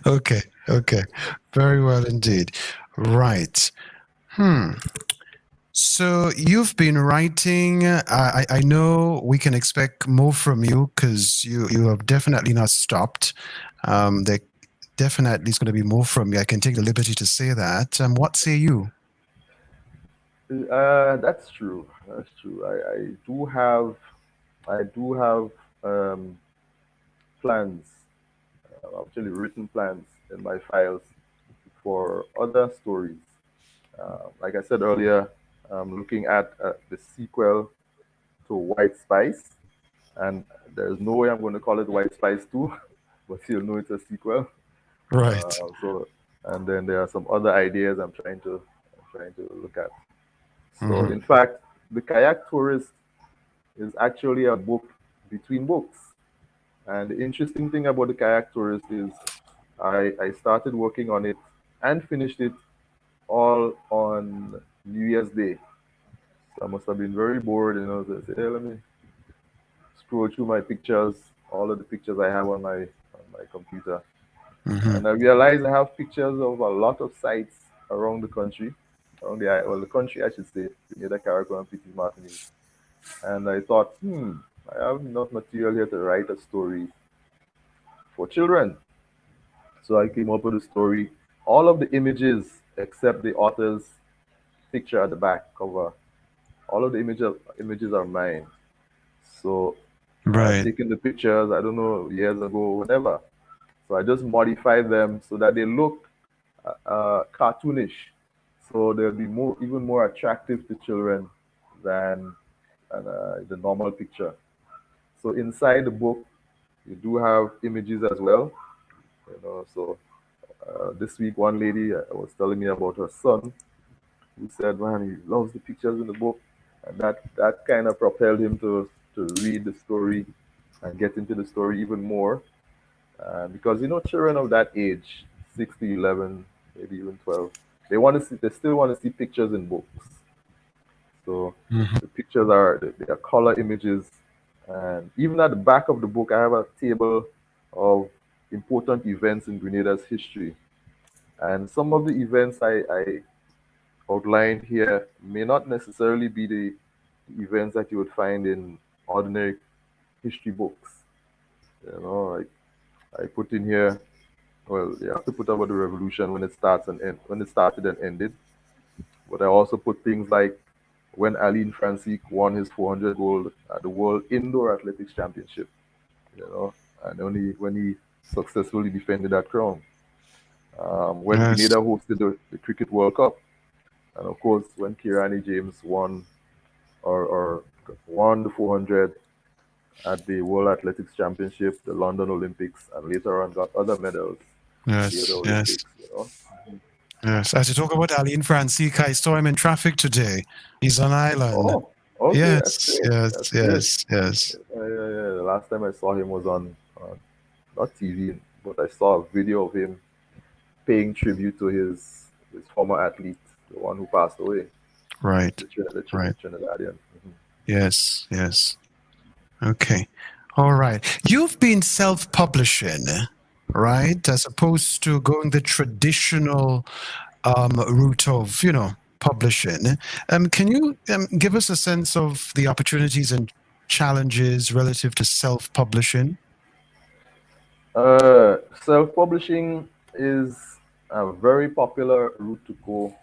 Okay. Okay. Very well indeed. Right. So you've been writing. I know we can expect more from you because you have definitely not stopped. There definitely is going to be more from you. I can take the liberty to say that. What say you? That's true. That's true. I do have plans, actually written plans in my files for other stories. Like I said earlier, I'm looking at the sequel to White Spice, and there's no way I'm going to call it White Spice 2, but you'll know it's a sequel. Right. And then there are some other ideas I'm trying to look at. So, Mhm. in fact, the Kayak Tourist is actually a book between books. And the interesting thing about the Kayak Tourist is I started working on it and finished it all on New Year's Day. So I must have been very bored, so I said, hey, let me scroll through my pictures, all of the pictures I have on my computer. Mhm. And I realized I have pictures of a lot of sites around the country, the country, I should say, Trinidad, Carriacou, and Petit Martinique. And I thought, I have enough material here to write a story for children. So I came up with a story. All of the images, except the author's picture at the back cover, all of the images are mine. So I've Right. taken the pictures, I don't know, years ago, whenever. So I just modified them so that they look cartoonish. So they'll be even more attractive to children than the normal picture. So inside the book, you do have images as well. So this week, one lady was telling me about her son, who said, "Man, he loves the pictures in the book," and that kind of propelled him to read the story and get into the story even more. Because children of that age, 6 to 11, maybe even 12, they still want to see pictures in books. So Mhm. the pictures they are color images, and even at the back of the book, I have a table of important events in Grenada's history. And some of the events I outlined here may not necessarily be the events that you would find in ordinary history books. Like I put in here, well, you have to put about the revolution when it when it started and ended. But I also put things like when Aline Francisque won his 400 gold at the World Indoor Athletics Championship, and only when he successfully defended that crown. When Yes. Grenada hosted the Cricket World Cup, and of course when Kirani James won or won the 400 at the World Athletics Championship, the London Olympics, and later on got other medals in the other Yes. Yes. Olympics. Yes. As you talk about Aline Francisca, I saw him in traffic today. He's on island. Oh, okay, that's Yes. great. Yes. That's great. Yes. Yes. Yeah. The last time I saw him was on not TV, but I saw a video of him paying tribute to his former athlete, the one who passed away, Right. Right. Trinidadian. Yes. Yes. Okay. All right. You've been self-publishing, right? As opposed to going the traditional route of, publishing. Can you give us a sense of the opportunities and challenges relative to self-publishing? Self-publishing is a very popular route to go,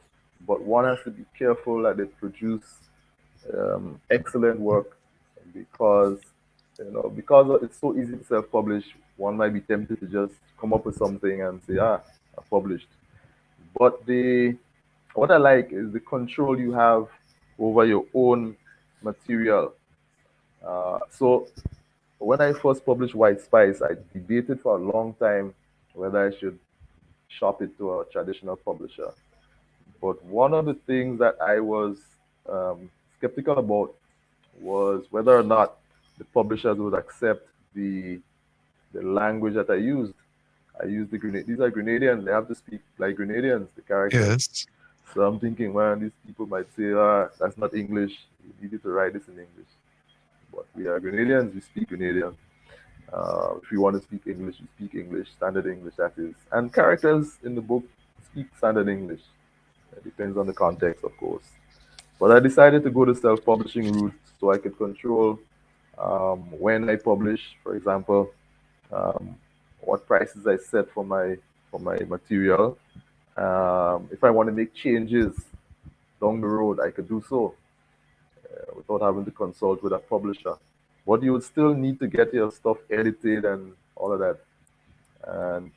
but one has to be careful that they produce excellent work because because it's so easy to self-publish, one might be tempted to just come up with something and say, I published. But what I like is the control you have over your own material. So when I first published White Spice, I debated for a long time whether I should shop it to a traditional publisher. But one of the things that I was skeptical about was whether or not the publishers would accept the language that I used. I used these are Grenadians, they have to speak like Grenadians, the characters. Yes. So I'm thinking, man, these people might say, that's not English. You needed to write this in English. But we are Grenadians, we speak Grenadian. If you want to speak English, you speak English, standard English, that is. And characters in the book speak standard English. It depends on the context, of course. But I decided to go the self-publishing route so I could control when I publish, for example, um, what prices I set for my material. If I want to make changes down the road, I could do so without having to consult with a publisher. But you would still need to get your stuff edited and all of that.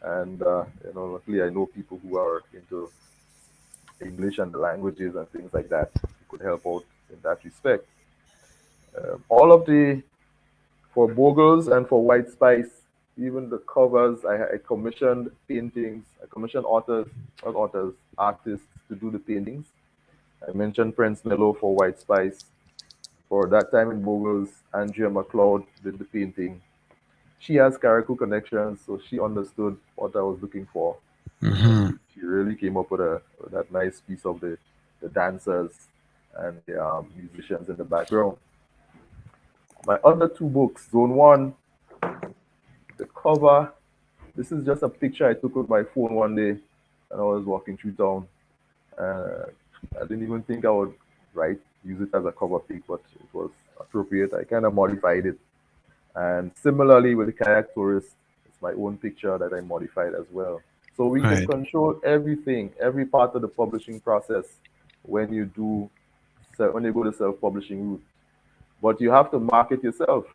And luckily I know people who are into English and the languages and things like that who could help out in that respect. All of the for Bogles and for White Spice, even the covers, I commissioned paintings. I commissioned not authors, artists to do the paintings. I mentioned Prince Nello for White Spice. For that time in Bogles, Andrea McLeod did the painting. She has Carriacou connections, so she understood what I was looking for. Hmm. She really came up with that nice piece of the dancers and the musicians in the background. My other two books, Zone 1, the cover, this is just a picture I took with my phone one day and I was walking through town. Uh, I didn't even think I would use it as a cover pic, but it was appropriate. I kind of modified it. And similarly with the Kayak Tourist, it's my own picture that I modified as well. So we can Right. control everything, every part of the publishing process when when you go the self-publishing route. But you have to market yourself.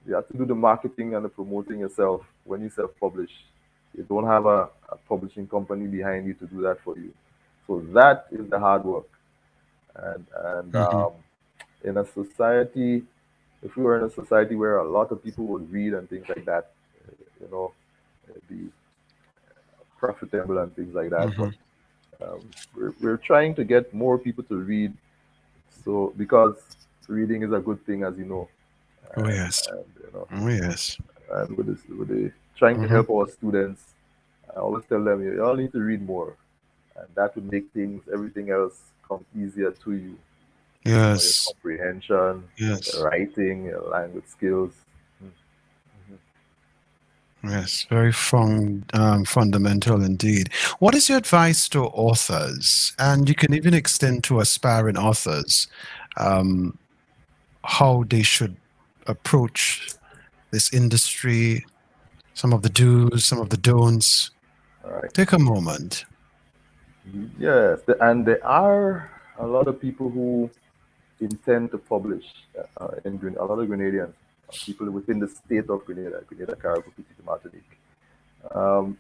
You have to do the marketing and the promoting yourself when you self-publish. You don't have a publishing company behind you to do that for you. So that is the hard work. And Hmm. in a society, if we were in a society where a lot of people would read and things like that, it'd be profitable and things like that. Hmm. But we're trying to get more people to read. So because reading is a good thing, as you know, Oh, and, yes. and you know, Oh, yes. and with the trying to Hmm. help our students, I always tell them you all need to read more, and that would make everything else come easier to you. Your Yes. comprehension, your Yes. writing, your language skills. Yes. Very fundamental indeed. What is your advice to authors? And you can even extend to aspiring authors, um, how they should approach this industry, some of the do's, some of the don'ts. All right. Take a moment. Yes, and there are a lot of people who intend to publish a lot of Grenadians, people within the state of Grenada, Carriacou, Petite Martinique. Um,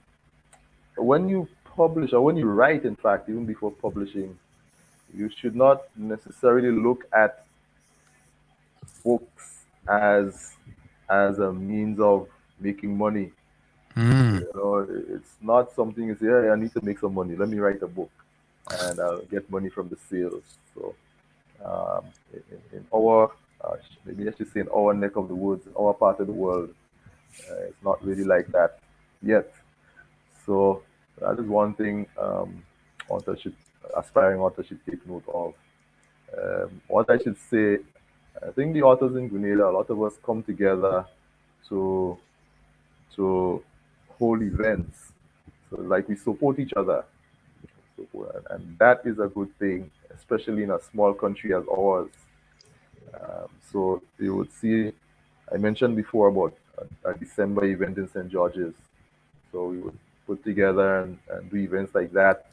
when you publish or when you write, in fact, even before publishing, you should not necessarily look at books as a means of making money. Mm. It's not something you say, hey, I need to make some money. Let me write a book and I'll get money from the sales. So in our, maybe I should say in our neck of the woods, in our part of the world, it's not really like that yet. So that is one thing authors should, aspiring authors should take note of. What I should say, I think the authors in Grenada, a lot of us come together to to hold events. So like we support each other. And that is a good thing, especially in a small country as ours. So you would see, I mentioned before about a December event in St. George's. So we would put together and do events like that.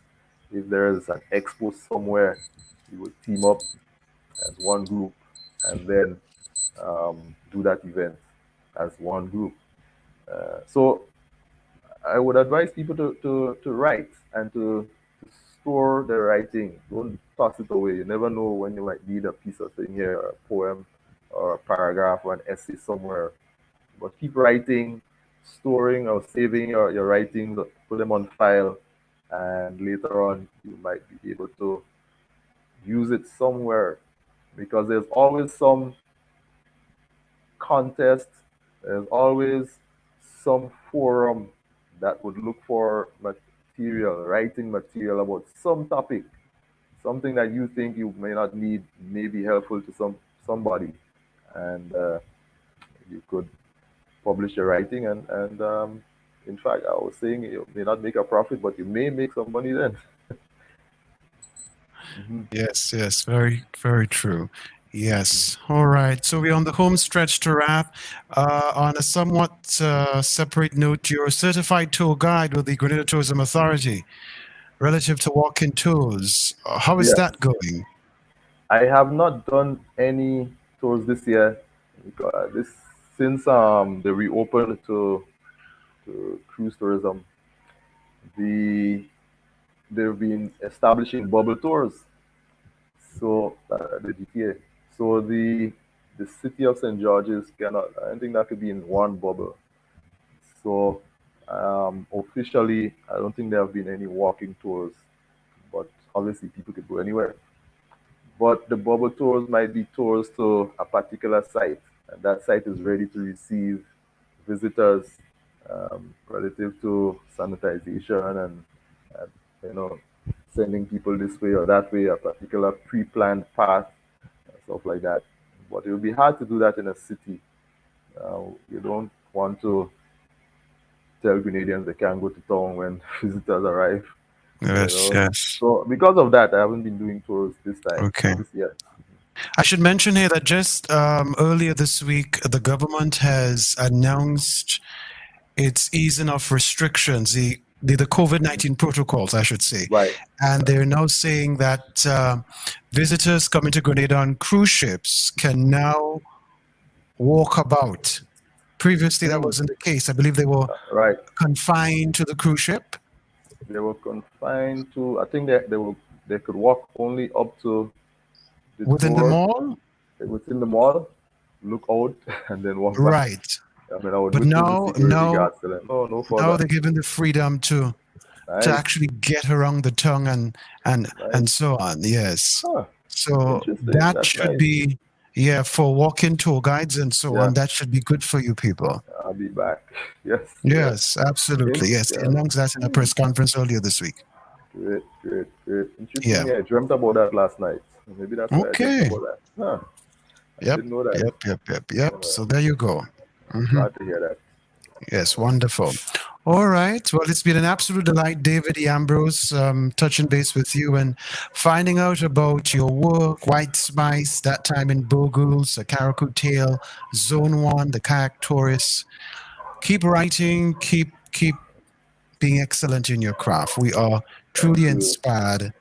If there is an expo somewhere, we would team up as one group and then do that event. as one group. So I would advise people to write and to store their writing. Don't toss it away. You never know when you might need a piece of thing here, or a poem, or a paragraph, or an essay somewhere. But keep writing, storing or saving your writings, put them on file, and later on you might be able to use it somewhere, because there's always some contest, there's always some forum that would look for material, writing material about some topic, something that you think you may not need, may be helpful to somebody, and you could publish your writing, and in fact, I was saying you may not make a profit, but you may make some money then. Yes, yes, very, very true. Yes. All right. So we're on the home stretch to wrap. On a somewhat separate note, you're a certified tour guide with the Grenada Tourism Authority relative to walking tours. How is Yes. that going? I have not done any tours this year because since they reopened to cruise tourism, they've been establishing bubble tours. So the GTA. So the city of St. George's cannot. I don't think that could be in one bubble. So officially, I don't think there have been any walking tours, but obviously people could go anywhere. But the bubble tours might be tours to a particular site, and that site is ready to receive visitors relative to sanitization and you know sending people this way or that way, a particular pre-planned path, stuff like that. But it would be hard to do that in a city. You don't want to tell Grenadians they can't go to town when visitors arrive. Yes, yes. So because of that, I haven't been doing tours this time. Okay. This year. I should mention here that just earlier this week, the government has announced its easing of restrictions, the COVID-19 protocols, I should say. Right. And they're now saying that visitors coming to Grenada on cruise ships can now walk about. Previously, that wasn't the case. I believe they were Right. confined to the cruise ship. They were confined to. I think they could walk only up to Within the door, mall? Within the mall, look out, and then walk back. Right. I mean, I would But look to now, the security guards to them. No now further. they're given the freedom to Nice. actually get around the tongue and Nice. so on. Yes. Huh. So Interesting. that That's should nice. be, yeah, for walk-in tour guides and so Yeah. on. That should be good for you people. I'll be back. Yes. Yes, absolutely. Yes, Yeah. he announced that in a press conference earlier this week. Great. Interesting. Yeah. Yeah, I dreamt about that last night. Maybe that's why I Okay. dreamt about that. Huh. I Yep. didn't know that. Yep. So there you go. Glad to hear that. Yes, wonderful. All right. Well, it's been an absolute delight, David E. Ambrose, touching base with you and finding out about your work, White Spice, that time in Bogles, the Carriacou Tale, Zone 1, the Kayak Tourist. Keep writing, keep being excellent in your craft. We are truly you. inspired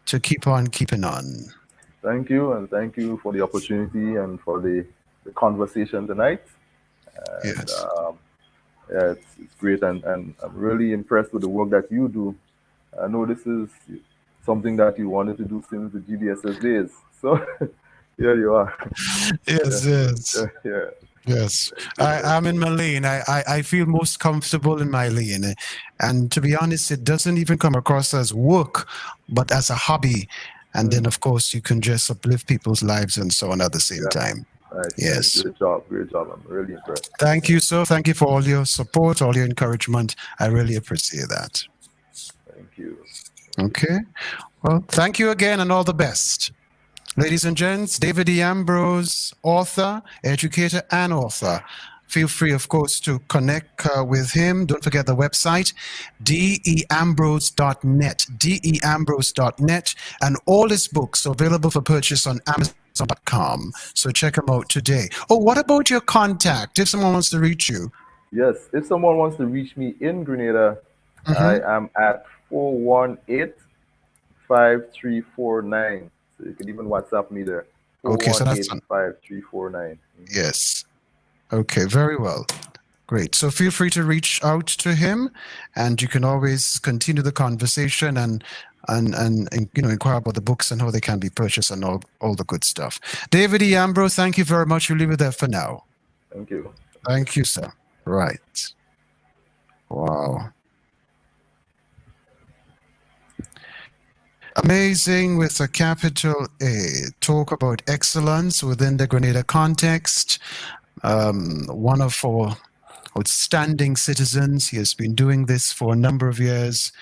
to keep on keeping on. Thank you, and thank you for the opportunity and for the conversation tonight. And, Yes. yeah, it's great, and I'm really impressed with the work that you do. I know this is something that you wanted to do since the GDSS days. So here you are. Yes. Yeah. Yes, I'm in my lane. I feel most comfortable in my lane. And to be honest, it doesn't even come across as work, but as a hobby. And then, of course, you can just uplift people's lives and so on at the same time. Nice. Yes. Great job. I'm really impressed. Thank you, sir. Thank you for all your support, all your encouragement. I really appreciate that. Thank you. Okay. Well, thank you again and all the best. Ladies and gents, David E. Ambrose, author, educator, and author. Feel free, of course, to connect with him. Don't forget the website, deambrose.net, deambrose.net, and all his books are available for purchase on Amazon.com. So check them out today. Oh, what about your contact if someone wants to reach you? Yes, if someone wants to reach me in Grenada, I am at 418-5349. So you can even WhatsApp me there. Okay, so that's 418-5349. Yes. Okay, very well. Great. So feel free to reach out to him, and you can always continue the conversation and inquire about the books and how they can be purchased and all the good stuff. David E. Ambrose, thank you very much. We'll leave it there for now. Thank you. Thank you, sir. Right. Wow. Amazing with a capital A. Talk about excellence within the Grenada context. One of our outstanding citizens. He has been doing this for a number of years.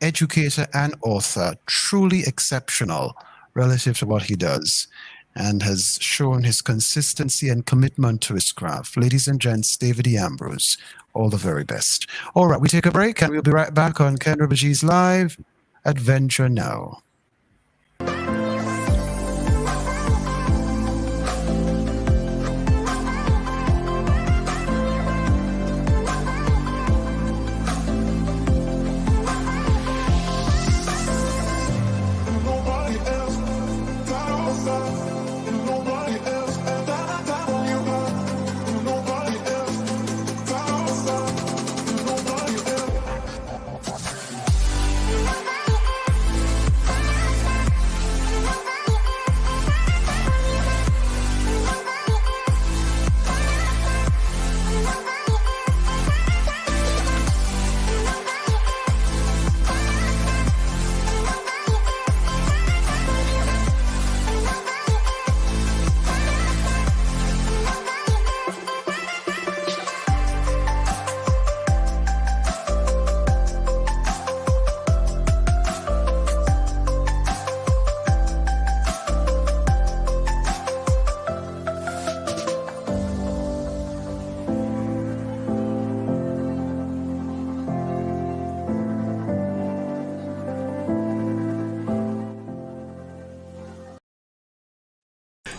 Educator and author, truly exceptional relative to what he does, and has shown his consistency and commitment to his craft. Ladies and gents, David E. Ambrose, all the very best. All right, we take a break and we'll be right back on Kenroy Baptiste Live. Adventure Now.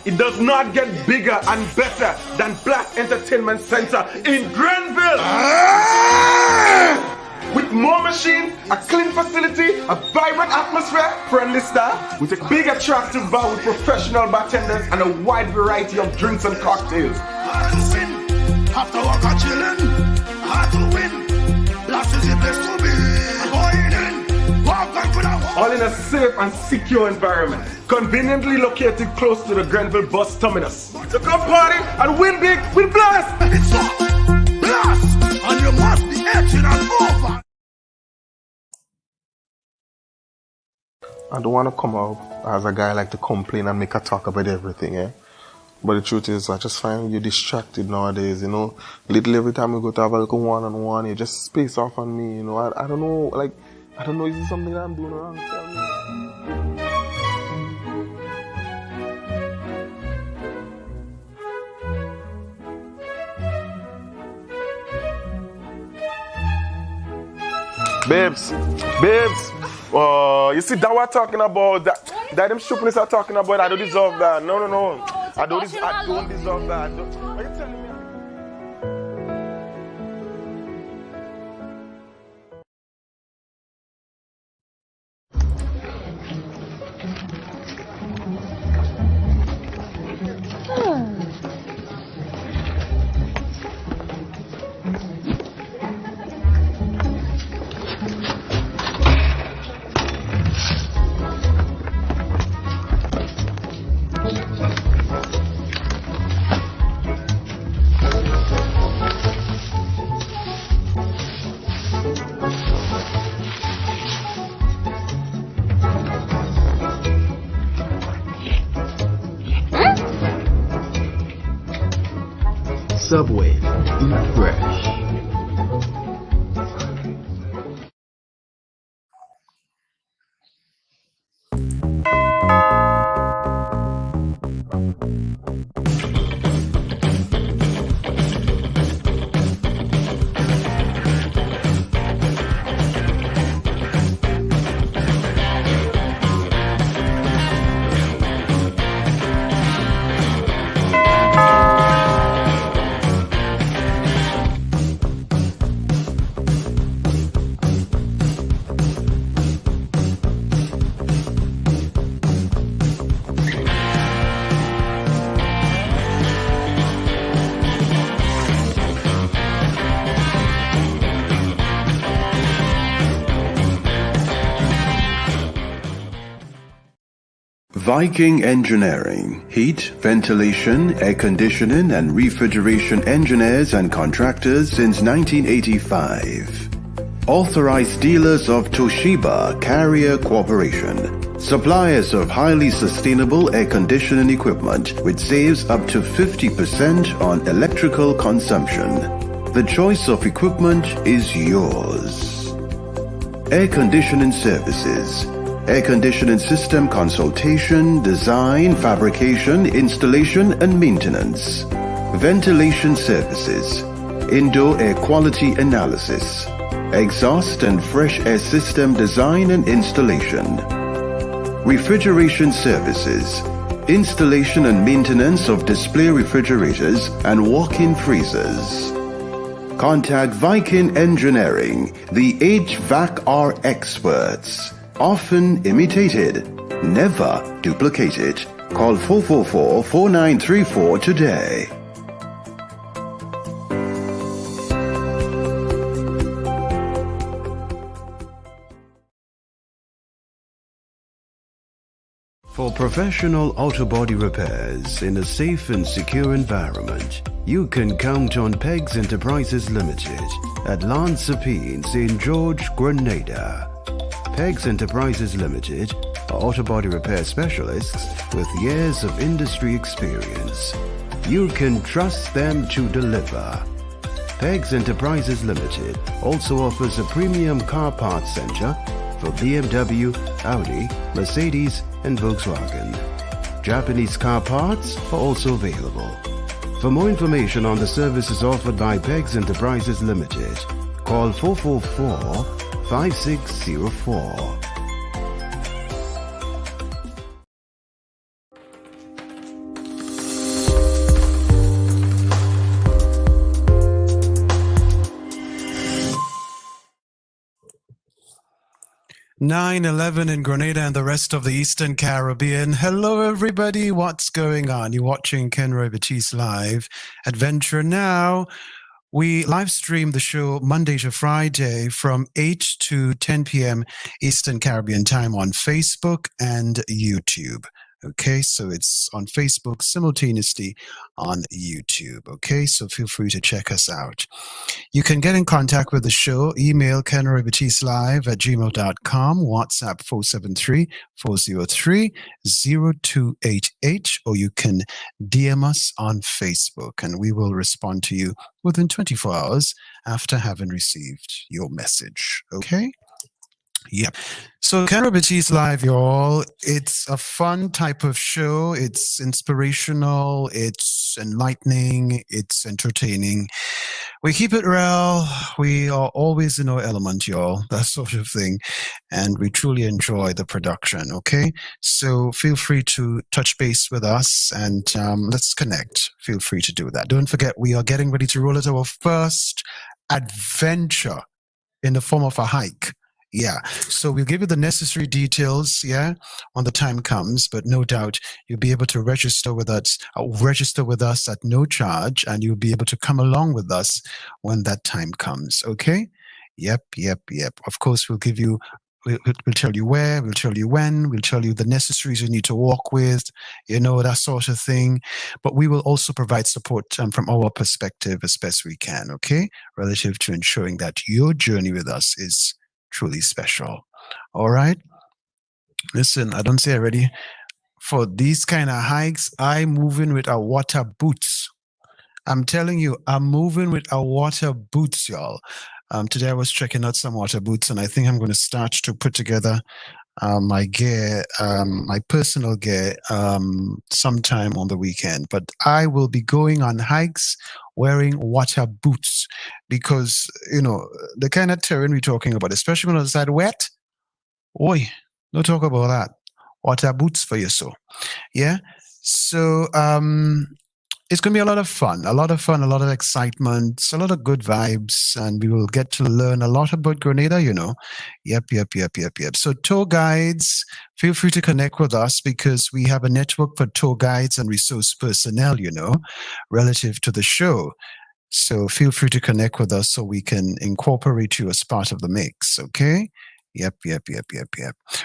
It does not get bigger and better than Black Entertainment Center in Grenville. With more machines, a clean facility, a vibrant atmosphere, friendly staff, with a big attractive bar with professional bartenders and a wide variety of drinks and cocktails. After work and chilling, hard to win. Last is the place to be. Going in, walk back with a All in a safe and secure environment, conveniently located close to the Grenville bus terminus. So come party and win big with Blast! It's up, blast, and you must be etching and over. I don't want to come out as a guy like to complain and make a talk about everything, eh? But the truth is, I just find you distracted nowadays, you know. Little every time we go to have a little one-on-one, you just space off on me, you know. I don't know, like, I don't know, is this something that I'm doing wrong? Tell me. Babes, you see that we're talking about, that them stupidness are talking about, I don't deserve that. No. I don't deserve that. Are you telling me? Subway, eat fresh. Viking Engineering, heat, ventilation, air conditioning and refrigeration engineers and contractors since 1985. Authorized dealers of Toshiba Carrier Corporation. Suppliers of highly sustainable air conditioning equipment which saves up to 50% on electrical consumption. The choice of equipment is yours. Air conditioning services. Air conditioning system consultation, design, fabrication, installation and maintenance. Ventilation services. Indoor air quality analysis. Exhaust and fresh air system design and installation. Refrigeration services. Installation and maintenance of display refrigerators and walk-in freezers. Contact Viking Engineering, the HVAC-R experts. Often imitated, never duplicated. Call 444-4934 today. For professional auto body repairs in a safe and secure environment, you can count on Pegs Enterprises Limited at Lansapine, St. George, Grenada. Pegs Enterprises Limited are auto body repair specialists with years of industry experience. You can trust them to deliver. Pegs Enterprises Limited also offers a premium car parts center for BMW, Audi, Mercedes, and Volkswagen. Japanese car parts are also available. For more information on the services offered by Pegs Enterprises Limited, call 444-5604. (9:11) in Grenada and the rest of the Eastern Caribbean. Hello, everybody. What's going on? You're watching Kenroy Baptiste Live Adventure Now. We live stream the show Monday to Friday from 8 to 10 p.m. Eastern Caribbean time on Facebook and YouTube. Okay, so it's on Facebook simultaneously on YouTube. Okay, so feel free to check us out. You can get in contact with the show. Email kenroybaptistelive@gmail.com, WhatsApp 473-403-0288, or you can DM us on Facebook, and we will respond to you within 24 hours after having received your message. Okay? Yep. So Kenroy Baptiste Live, y'all, it's a fun type of show. It's inspirational, it's enlightening, it's entertaining. We keep it real. We are always in our element, y'all, that sort of thing. And we truly enjoy the production, okay? So feel free to touch base with us and let's connect. Feel free to do that. Don't forget, we are getting ready to roll out our first adventure in the form of a hike. Yeah, so we'll give you the necessary details, yeah, when the time comes, but no doubt you'll be able to register with us at no charge, and you'll be able to come along with us when that time comes, okay? Yep. Of course, we'll give you, we'll tell you where, we'll tell you when, we'll tell you the necessaries you need to walk with, you know, that sort of thing. But we will also provide support from our perspective as best we can, okay? Relative to ensuring that your journey with us is truly special. All right. Listen, I don't say already. For these kind of hikes, I'm moving with our water boots. I'm telling you, I'm moving with our water boots, y'all. Today I was checking out some water boots, and I think I'm going to start to put together my gear, my personal gear, sometime on the weekend. But I will be going on hikes wearing water boots because, you know, the kind of terrain we're talking about, especially when it's that wet, oi, don't talk about that. Water boots for you, so. Yeah. So, it's going to be a lot of fun, a lot of excitement, a lot of good vibes, and we will get to learn a lot about Grenada, you know. Yep. So tour guides, feel free to connect with us because we have a network for tour guides and resource personnel, you know, relative to the show. So feel free to connect with us so we can incorporate you as part of the mix, okay? Yep.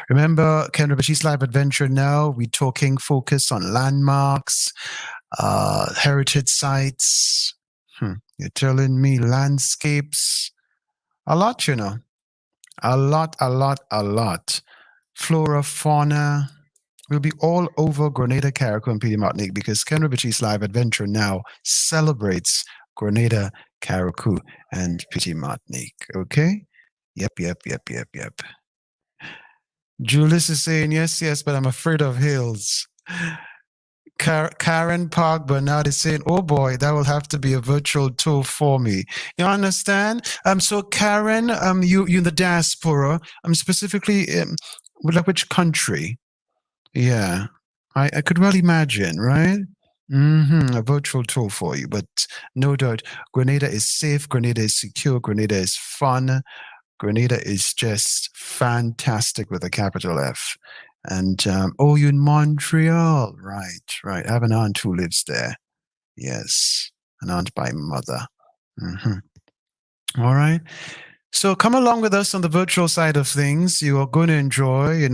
Remember, Kenroy Baptiste Live Adventure now, we're talking focus on landmarks, heritage sites. You're telling me landscapes. A lot, A lot. Flora, fauna. We'll be all over Grenada, Carriacou, and Petite Martinique because Kenroy Baptiste Live Adventure now celebrates Grenada, Carriacou, and Petite Martinique. Okay? Yep. Julius is saying yes, but I'm afraid of hills. Karen Park Bernard is saying, oh boy, that will have to be a virtual tour for me. You understand? So Karen, you in the diaspora, specifically, which country? Yeah, I could well imagine, right? A virtual tour for you, but no doubt, Grenada is safe, Grenada is secure, Grenada is fun, Grenada is just fantastic with a capital F. And you're in Montreal, right? I have an aunt who lives there. Yes, an aunt by mother. All right. So come along with us on the virtual side of things. You are going to enjoy,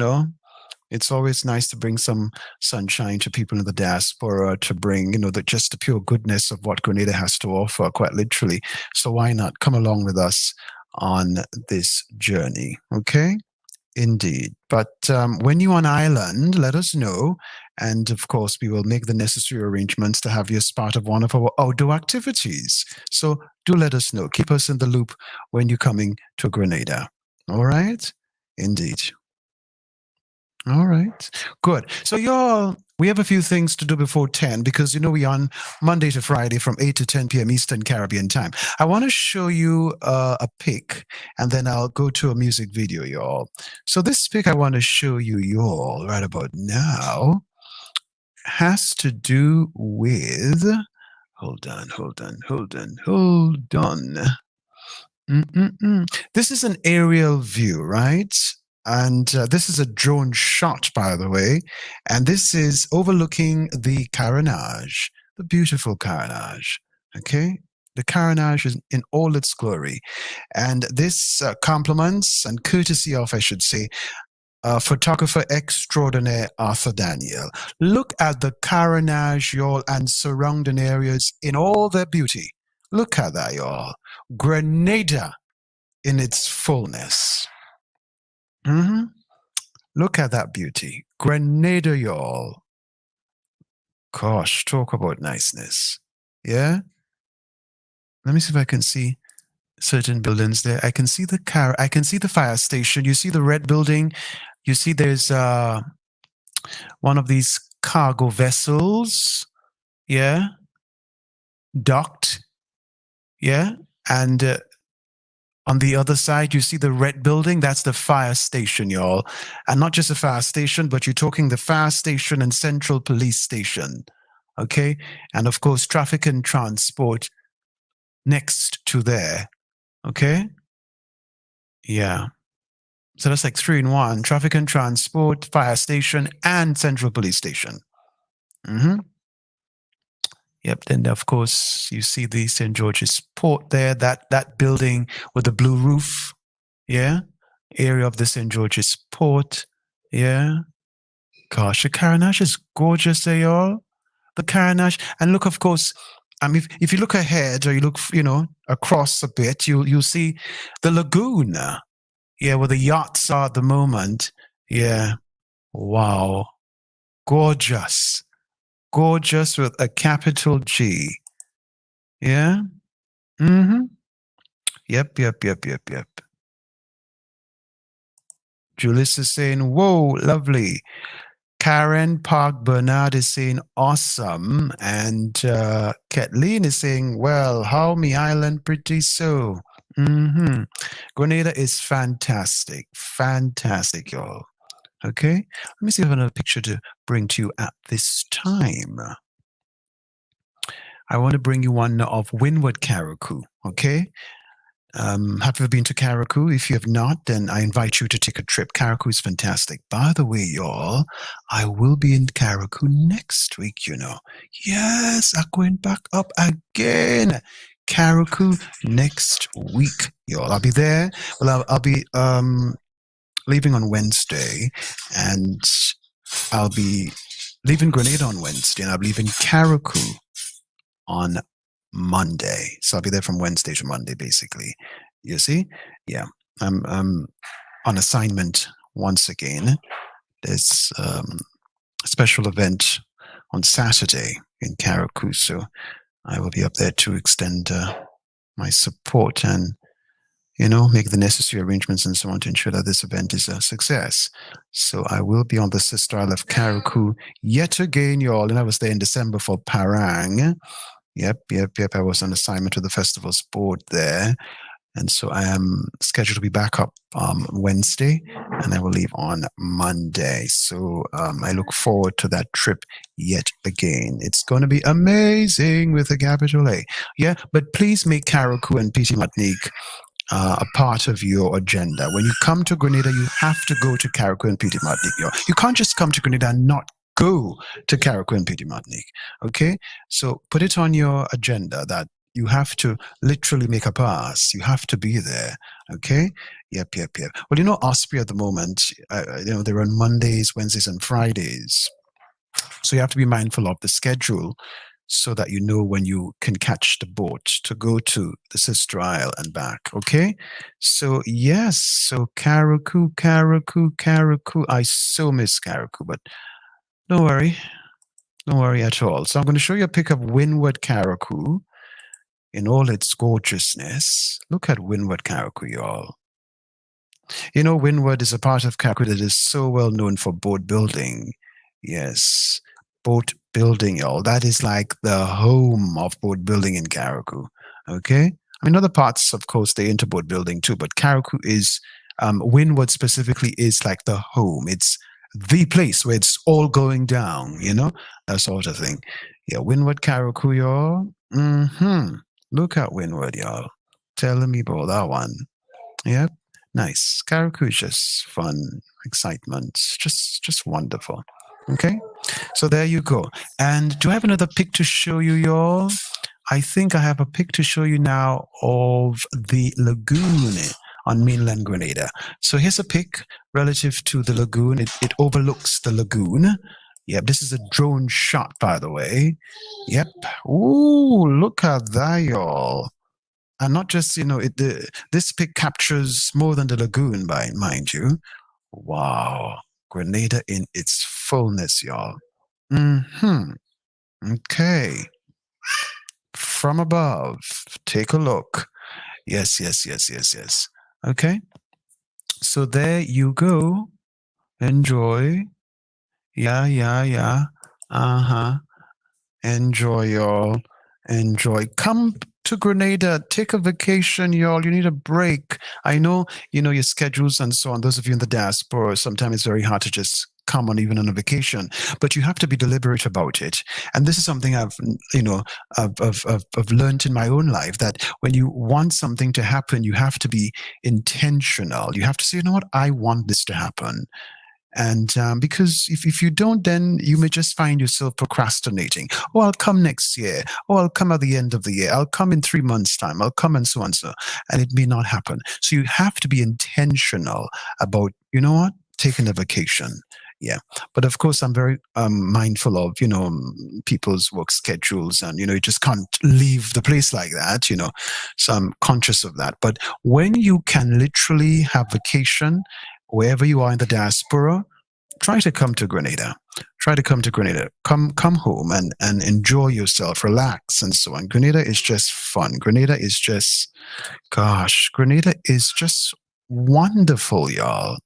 It's always nice to bring some sunshine to people in the diaspora, to bring, just the pure goodness of what Grenada has to offer, quite literally. So why not come along with us on this journey? Okay? Indeed. But when you're on island, let us know. And of course, we will make the necessary arrangements to have you as part of one of our outdoor activities. So do let us know. Keep us in the loop when you're coming to Grenada. All right? Indeed. All right, good. So y'all, we have a few things to do before 10 because we're on Monday to Friday from 8 to 10 p.m. Eastern Caribbean time. I want to show you a pic and then I'll go to a music video, y'all. So this pic I want to show you, y'all, right about now has to do with, hold on. This is an aerial view, right? And this is a drone shot, by the way. And this is overlooking the Carriacou, the beautiful Carriacou. Okay? The Carriacou is in all its glory. And this compliments and courtesy of, I should say, photographer extraordinaire Arthur Daniel. Look at the Carriacou, y'all, and surrounding areas in all their beauty. Look at that, y'all. Grenada in its fullness. Look at that beauty. Grenada, y'all. Gosh, talk about niceness. Yeah? Let me see if I can see certain buildings there. I can see I can see the fire station. You see the red building? You see there's one of these cargo vessels. Yeah? Docked. Yeah? And on the other side, you see the red building? That's the fire station, y'all. And not just a fire station, but you're talking the fire station and central police station. Okay? And of course, traffic and transport next to there. Okay? Yeah. So that's like 3 in 1. Traffic and transport, fire station, and central police station. Yep. Then, of course, you see the St. George's Port there, that building with the blue roof. Yeah. Area of the St. George's Port. Yeah. Gosh, the Carriacou is gorgeous there, y'all. The Carriacou. And look, of course, if you look ahead or you look, across a bit, you'll see the lagoon. Yeah, where the yachts are at the moment. Yeah. Wow. Gorgeous. Gorgeous with a capital G. Yeah? Yep. Julius is saying, whoa, lovely. Karen Park Bernard is saying, awesome. And Kathleen is saying, well, how me island pretty so. Grenada is fantastic. Fantastic, y'all. Okay, let me see if I have another picture to bring to you at this time. I want to bring you one of Windward Carriacou. Okay, have you ever been to Carriacou? If you have not, then I invite you to take a trip. Carriacou is fantastic. By the way, y'all, I will be in Carriacou next week. Yes, I'm going back up again. Carriacou next week, y'all. I'll be there. Well, I'll be leaving on Wednesday, and I'll be leaving Grenada on Wednesday, and I'll be leaving Carriacou on Monday. So I'll be there from Wednesday to Monday, basically. You see? Yeah. I'm on assignment once again. There's a special event on Saturday in Carriacou, so I will be up there to extend my support and, make the necessary arrangements and so on to ensure that this event is a success. So I will be on the Sister Isle of Carriacou yet again, y'all. And I was there in December for Parang. Yep. I was on assignment with the festival's board there. And so I am scheduled to be back up Wednesday, and I will leave on Monday. So I look forward to that trip yet again. It's going to be amazing with a capital A. Yeah, but please make Carriacou and Petit Martinique a part of your agenda. When you come to Grenada, you have to go to Carriacou and Petit Martinique. You can't just come to Grenada and not go to Carriacou and Petit Martinique. Okay? So put it on your agenda that you have to literally make a pass. You have to be there. Okay? Yep. Well, Osprey at the moment, they're on Mondays, Wednesdays, and Fridays. So you have to be mindful of the schedule so that you know when you can catch the boat to go to the Sister Isle and back. Okay? So, yes. So Carriacou. I so miss Carriacou, but don't worry. Don't worry at all. So I'm going to show you a pic of Windward Carriacou in all its gorgeousness. Look at Windward Carriacou, y'all. Windward is a part of Carriacou that is so well known for boat building. Yes, boat building, y'all. That is like the home of boat building in Carriacou. Okay? I mean, other parts, of course, they're into boat building too, but Carriacou is, Windward specifically is like the home. It's the place where it's all going down, that sort of thing. Yeah, Windward Carriacou, y'all. Look at Windward, y'all. Telling me about that one. Yep. Nice. Carriacou is just fun, excitement, just wonderful. Okay? So there you go. And do I have another pic to show you, y'all? I think I have a pic to show you now of the lagoon on mainland Grenada. So here's a pic relative to the lagoon. It overlooks the lagoon. Yep, this is a drone shot, by the way. Yep. Ooh, look at that, y'all. And not just, this pic captures more than the lagoon, mind you. Wow. Grenada in its fullness, y'all. Okay. From above, take a look. Yes. Okay. So there you go. Enjoy. Yeah. Enjoy, y'all. Enjoy. Come to Grenada. Take a vacation, y'all. You need a break. I know, your schedules and so on. Those of you in the diaspora, sometimes it's very hard to just come on even on a vacation, but you have to be deliberate about it. And this is something I've learned in my own life, that when you want something to happen, you have to be intentional. You have to say, you know what, I want this to happen. And because if you don't, then you may just find yourself procrastinating. Oh, I'll come next year. Oh, I'll come at the end of the year. I'll come in 3 months' time. I'll come and so on, so. And it may not happen. So you have to be intentional about, taking a vacation. Yeah. But of course, I'm very mindful of, people's work schedules, and, you just can't leave the place like that, So I'm conscious of that. But when you can literally have vacation, wherever you are in the diaspora, try to come to Grenada. Come home and enjoy yourself, relax and so on. Grenada is just fun. Grenada is just wonderful, y'all.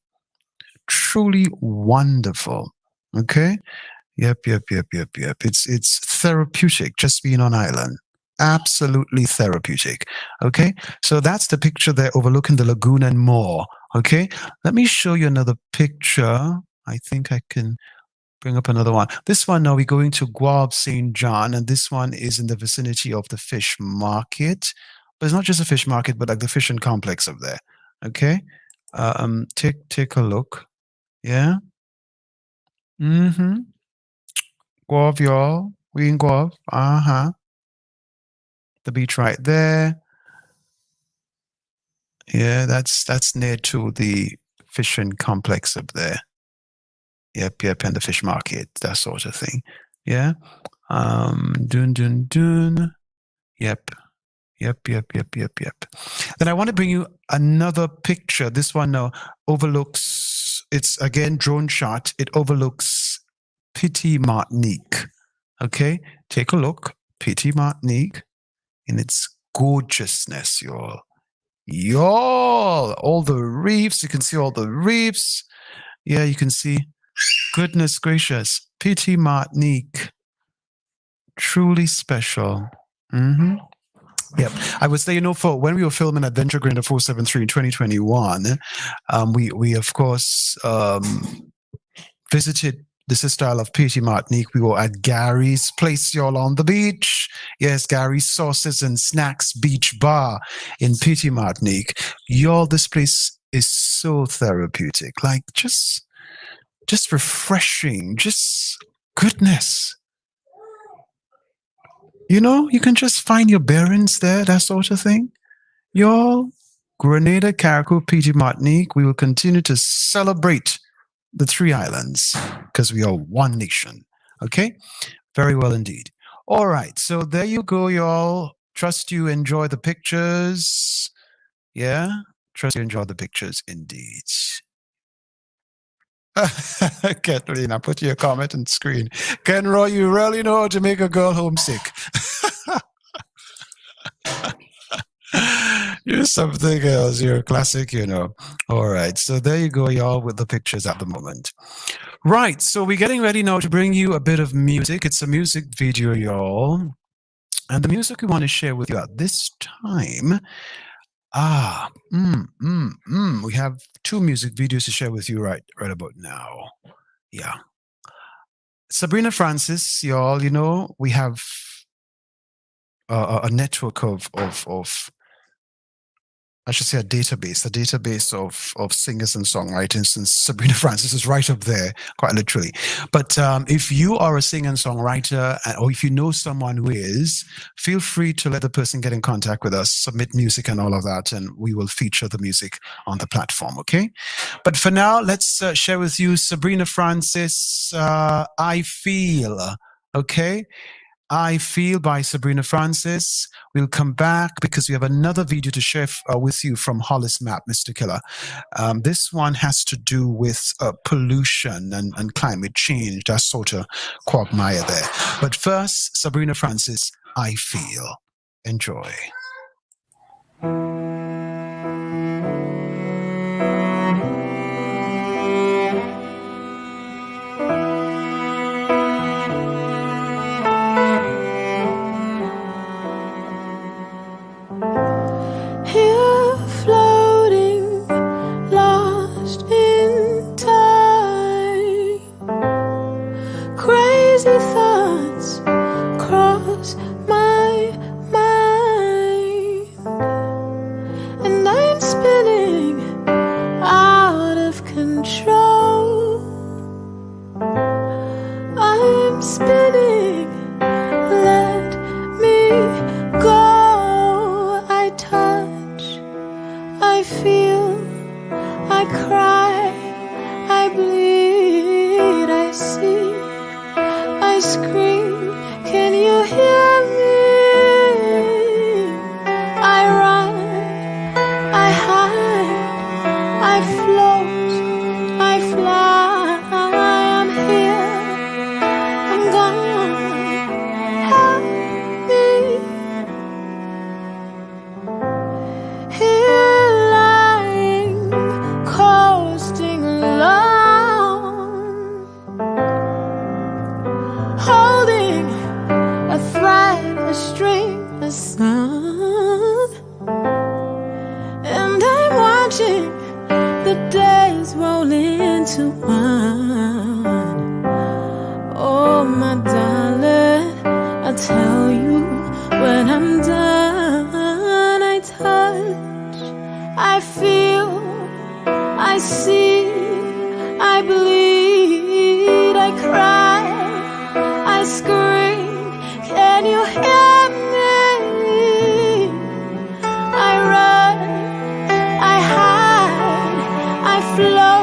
Truly wonderful. Okay? Yep. It's therapeutic just being on island. Absolutely therapeutic. Okay? So that's the picture there overlooking the lagoon and more. Okay? Let me show you another picture. I think I can bring up another one. This one now, we're going to Guab St. John, and this one is in the vicinity of the fish market. But it's not just a fish market, but like the fishing complex up there. Okay? Take a look. Yeah? Guab, y'all. We in Guab. The beach right there. Yeah, that's near to the fishing complex up there. Yep, and the fish market, that sort of thing. Yeah. Dun. Yep. Then I want to bring you another picture. This one now overlooks, it's again drone shot. It overlooks Petit Martinique. Okay, take a look. Petit Martinique in its gorgeousness, y'all. All the reefs. You can see all the reefs. Yeah, you can see. Goodness gracious. Petit Martinique. Truly special. Yep. I would say, for when we were filming Adventure Grinder 473 in 2021, we of course visited the sister isle of Petit Martinique. We were at Gary's place, y'all, on the beach. Yes, Gary's Sauces and Snacks Beach Bar in Petit Martinique. Y'all, this place is so therapeutic. Like, just refreshing. Just goodness. You can just find your bearings there, that sort of thing. Y'all, Grenada, Carriacou, Petit Martinique, we will continue to celebrate the three islands because we are one nation. Okay? Very well indeed. All right. So there you go, y'all. Trust you enjoy the pictures. Yeah? Trust you enjoy the pictures indeed. Kathleen, put your comment on screen. Kenroy, you really know how to make a girl homesick. You're something else. You're a classic, All right. So there you go, y'all, with the pictures at the moment. Right. So we're getting ready now to bring you a bit of music. It's a music video, y'all. And the music we want to share with you at this time. We have two music videos to share with you right about now. Yeah. Sabrina Francis, y'all, we have a network of I should say a database of singers and songwriters, and Sabrina Francis is right up there, quite literally. But if you are a singer and songwriter, or if you know someone who is, feel free to let the person get in contact with us, submit music and all of that, and we will feature the music on the platform, okay? But for now, let's share with you Sabrina Francis, I Feel, okay? I Feel by Sabrina Francis. We'll come back because we have another video to share with you from Hollis Map, Mr. Killer. This one has to do with pollution and climate change, that sort of quagmire there. But first, Sabrina Francis, I Feel. Enjoy. Thoughts cross my mind, and I'm spinning out of control. I'm spinning, let me go. I touch, I feel, I cry, I bleed, I see, I scream, can you hear me? I run, I hide, I float, I fly, I'm here, I'm gone, help me. Here lying, coasting alone, holding a thread, a string, a sun, and I'm watching the days roll into one. Oh, my darling, I'll tell you when I'm done. I touch, I feel, I see, I bleed, I cry, I scream, can you hear me? I run, I hide, I float.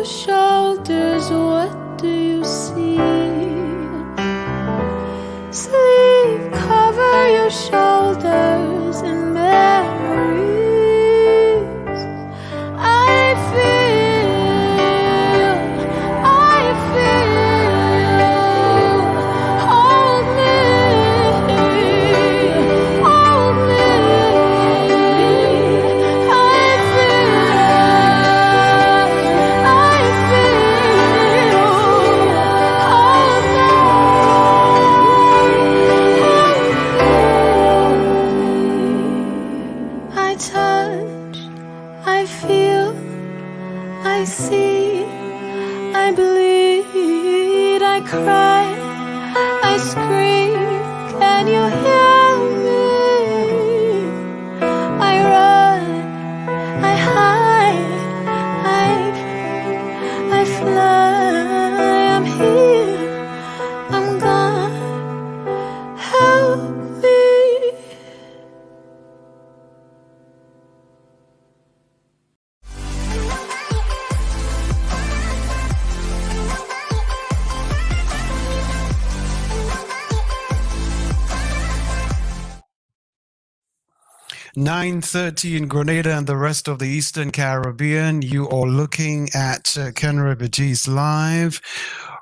your shoulders, what do you see? Sleep, cover your shoulders in memories. I feel, hold me, hold me. I feel, hold me. I touch, I feel, I see, I bleed, I cry, I scream. Can you hear me? I run, I hide, I fly. I'm here, I'm gone. Help me. "9:30 in Grenada and the rest of the Eastern Caribbean. You are looking at Kenroy Baptiste Live.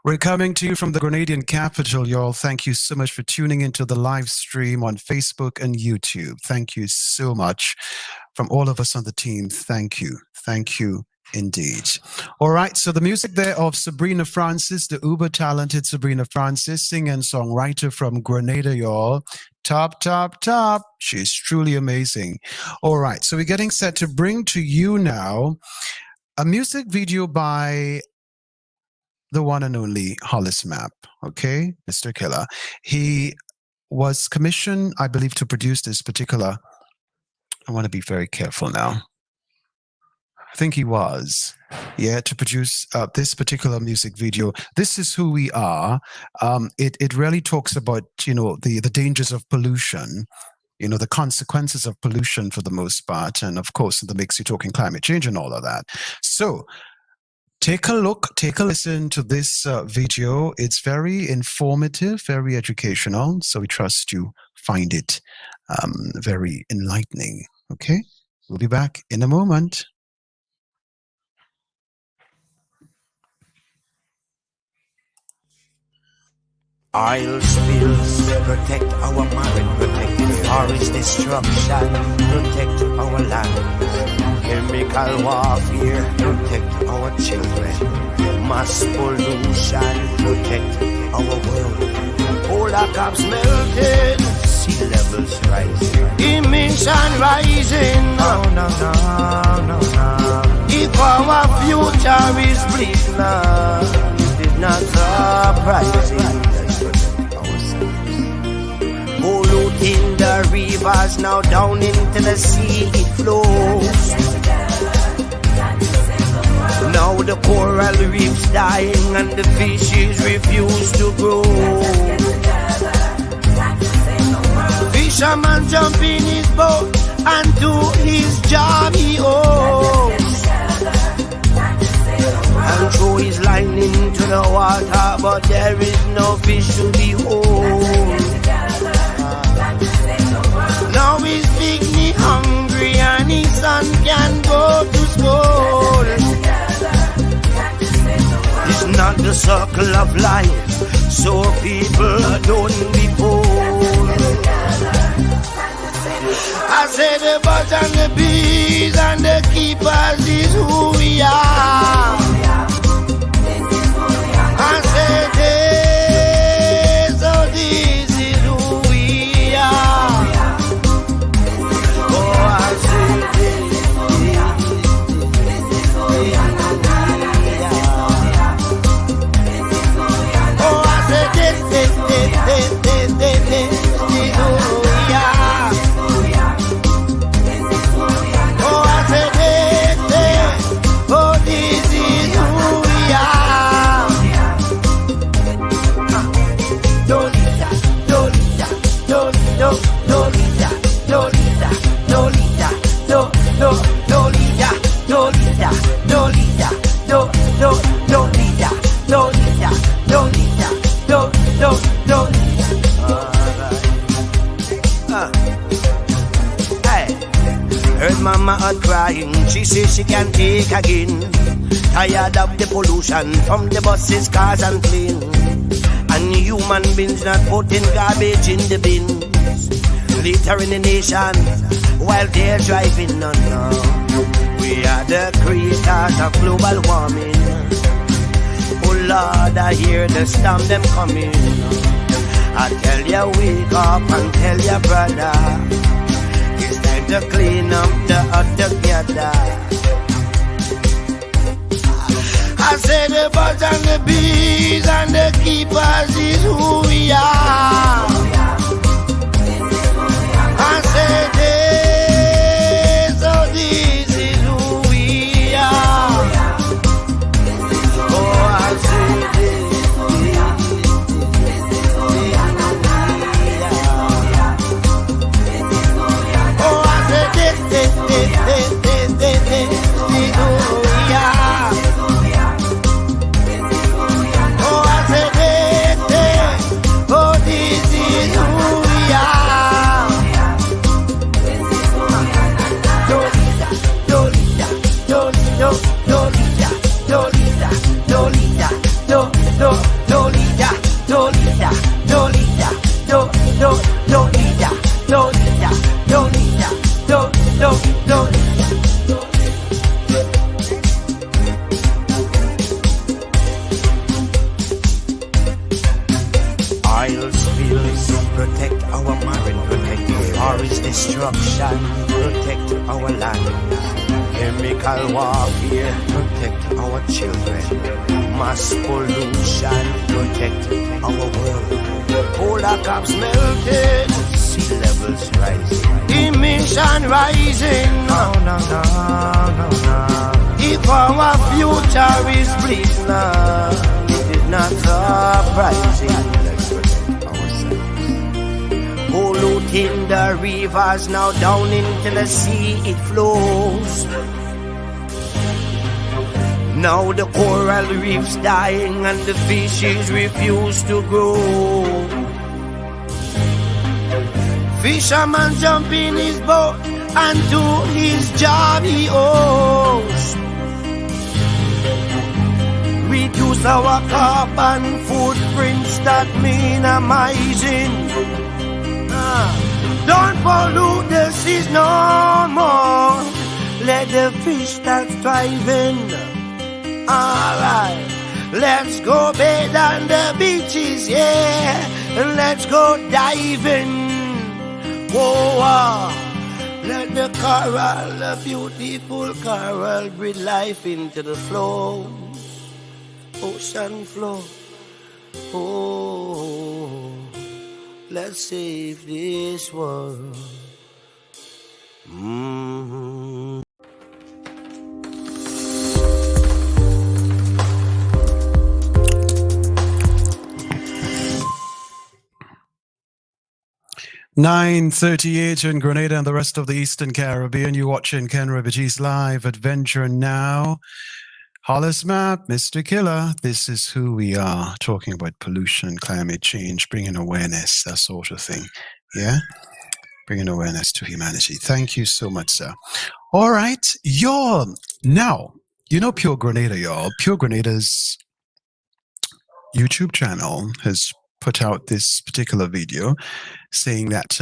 We're coming to you from the Grenadian capital, y'all. Thank you so much for tuning into the live stream on Facebook and YouTube. Thank you so much from all of us on the team. Thank you. Thank you indeed. All right, so the music there of Sabrina Francis, the uber-talented Sabrina Francis, singer and songwriter from Grenada, y'all. Top, top, top. She's truly amazing. All right, so we're getting set to bring to you now a music video by the one and only Hollis Mapp, okay, Mr. Killer. He was commissioned, I believe, to produce this particular, I want to be very careful now. I think he was, to produce this particular music video. This is who we are. It really talks about, the dangers of pollution, the consequences of pollution for the most part. And of course, the mix, you're talking climate change and all of that. So take a look, take a listen to this video. It's very informative, very educational. So we trust you find it very enlightening. Okay, we'll be back in a moment. Oil spills, protect our marine, protect forest destruction, protect our land. Chemical warfare, protect our children. Mass pollution, protect our world. Polar caps melting, sea levels rising, emission rising. No. If our future is bleak now, it is not surprising. Polluting the rivers, now down into the sea it flows. Now the coral reefs dying and the fishes refuse to grow. Fisherman jump in his boat and do his job he owes, and throw his line into the water, but there is no fish to behold. Now he's big hungry and his son can go to school. It's not the circle of life, so people don't be fooled. I say the birds and the bees and the keepers is who we are. I say this, oh this is who we are. Oh I say this, oh I say this is who we are. Oh I say this, oh this is who we are. Dolita, Dolita, Dolita, Dolita, Dolita, Dolita, Dolita, Dolita, Dolita, Dolita, flying, she says she can take again. Tired of the pollution from the buses, cars and planes, and human beings not putting garbage in the bins, littering the nation while they're driving. No, no. We are the creators of global warming. Oh Lord, I hear the storm them coming. I tell you, wake up and tell your brother, it's time to clean up the earth together. I say the birds and the bees and the keepers is who we are. I say this, oh this is who we are. Oh, I say this. Oh, I say this, oil spills protect our marine, protect forest destruction, protect our land. Chemical warfare, protect our children. Mass pollution, protect our world. Polar caps melting, sea levels rising, emission rising. No, no, no, no, no. If our future is bleak now, it is not surprising. Let's protect ourselves. Polluting the rivers, now down into the sea it flows. Now the coral reefs dying and the fishes refuse to grow. Fisherman jump in his boat and do his job he owes. Reduce our carbon footprint, start minimizing. Don't pollute the seas no more. Let the fish start thriving. Alright, let's go bathe on the beaches, yeah, and let's go diving. Whoa, let the coral, the beautiful coral, breathe life into the flow, ocean flow. Oh, let's save this world. 9:38 in Grenada and the rest of the Eastern Caribbean. You're watching Kenroy Baptiste Live Adventure Now. Hollis Map, Mr. Killer. This is who we are, talking about pollution, climate change, bringing awareness, that sort of thing. Yeah? Bringing awareness to humanity. Thank you so much, sir. All right. Y'all, now, you know Pure Grenada, y'all. Pure Grenada's YouTube channel has put out this particular video saying that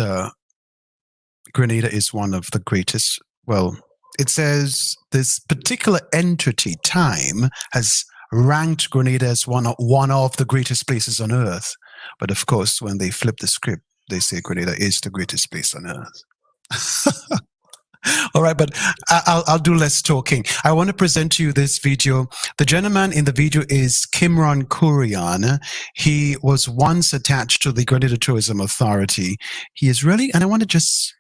Grenada is one of the greatest, well, it says this particular entity, Time, has ranked Grenada as one of the greatest places on earth. But of course, when they flip the script, they say Grenada is the greatest place on earth. All right, but I'll do less talking. I want to present to you this video. The gentleman in the video is Kimron Kurian. He was once attached to the Grenada Tourism Authority. He is really, and I want to just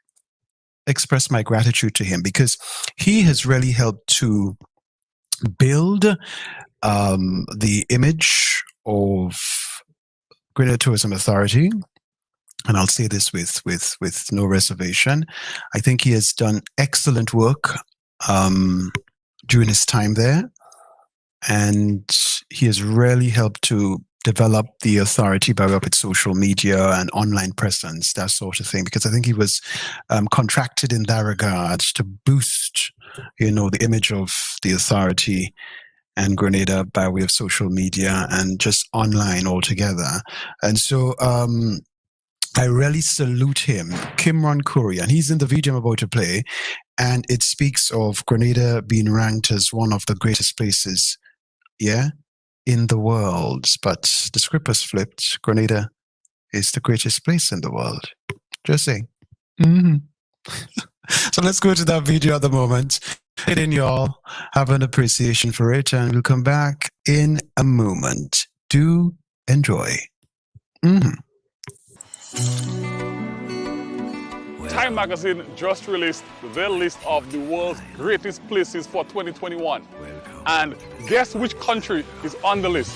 express my gratitude to him because he has really helped to build the image of Grenada Tourism Authority. And I'll say this with no reservation. I think he has done excellent work during his time there. And he has really helped to develop the authority by way of its social media and online presence, that sort of thing. Because I think he was contracted in that regard to boost the image of the authority and Grenada by way of social media and just online altogether. And so I really salute him, Kimron Curry, and he's in the video I'm about to play, and it speaks of Grenada being ranked as one of the greatest places, in the world. But the script was flipped. Grenada is the greatest place in the world. Just saying. So let's go to that video at the moment. Hit in, y'all. Have an appreciation for it, and we'll come back in a moment. Do enjoy. Time magazine just released their list of the world's greatest places for 2021. And guess which country is on the list?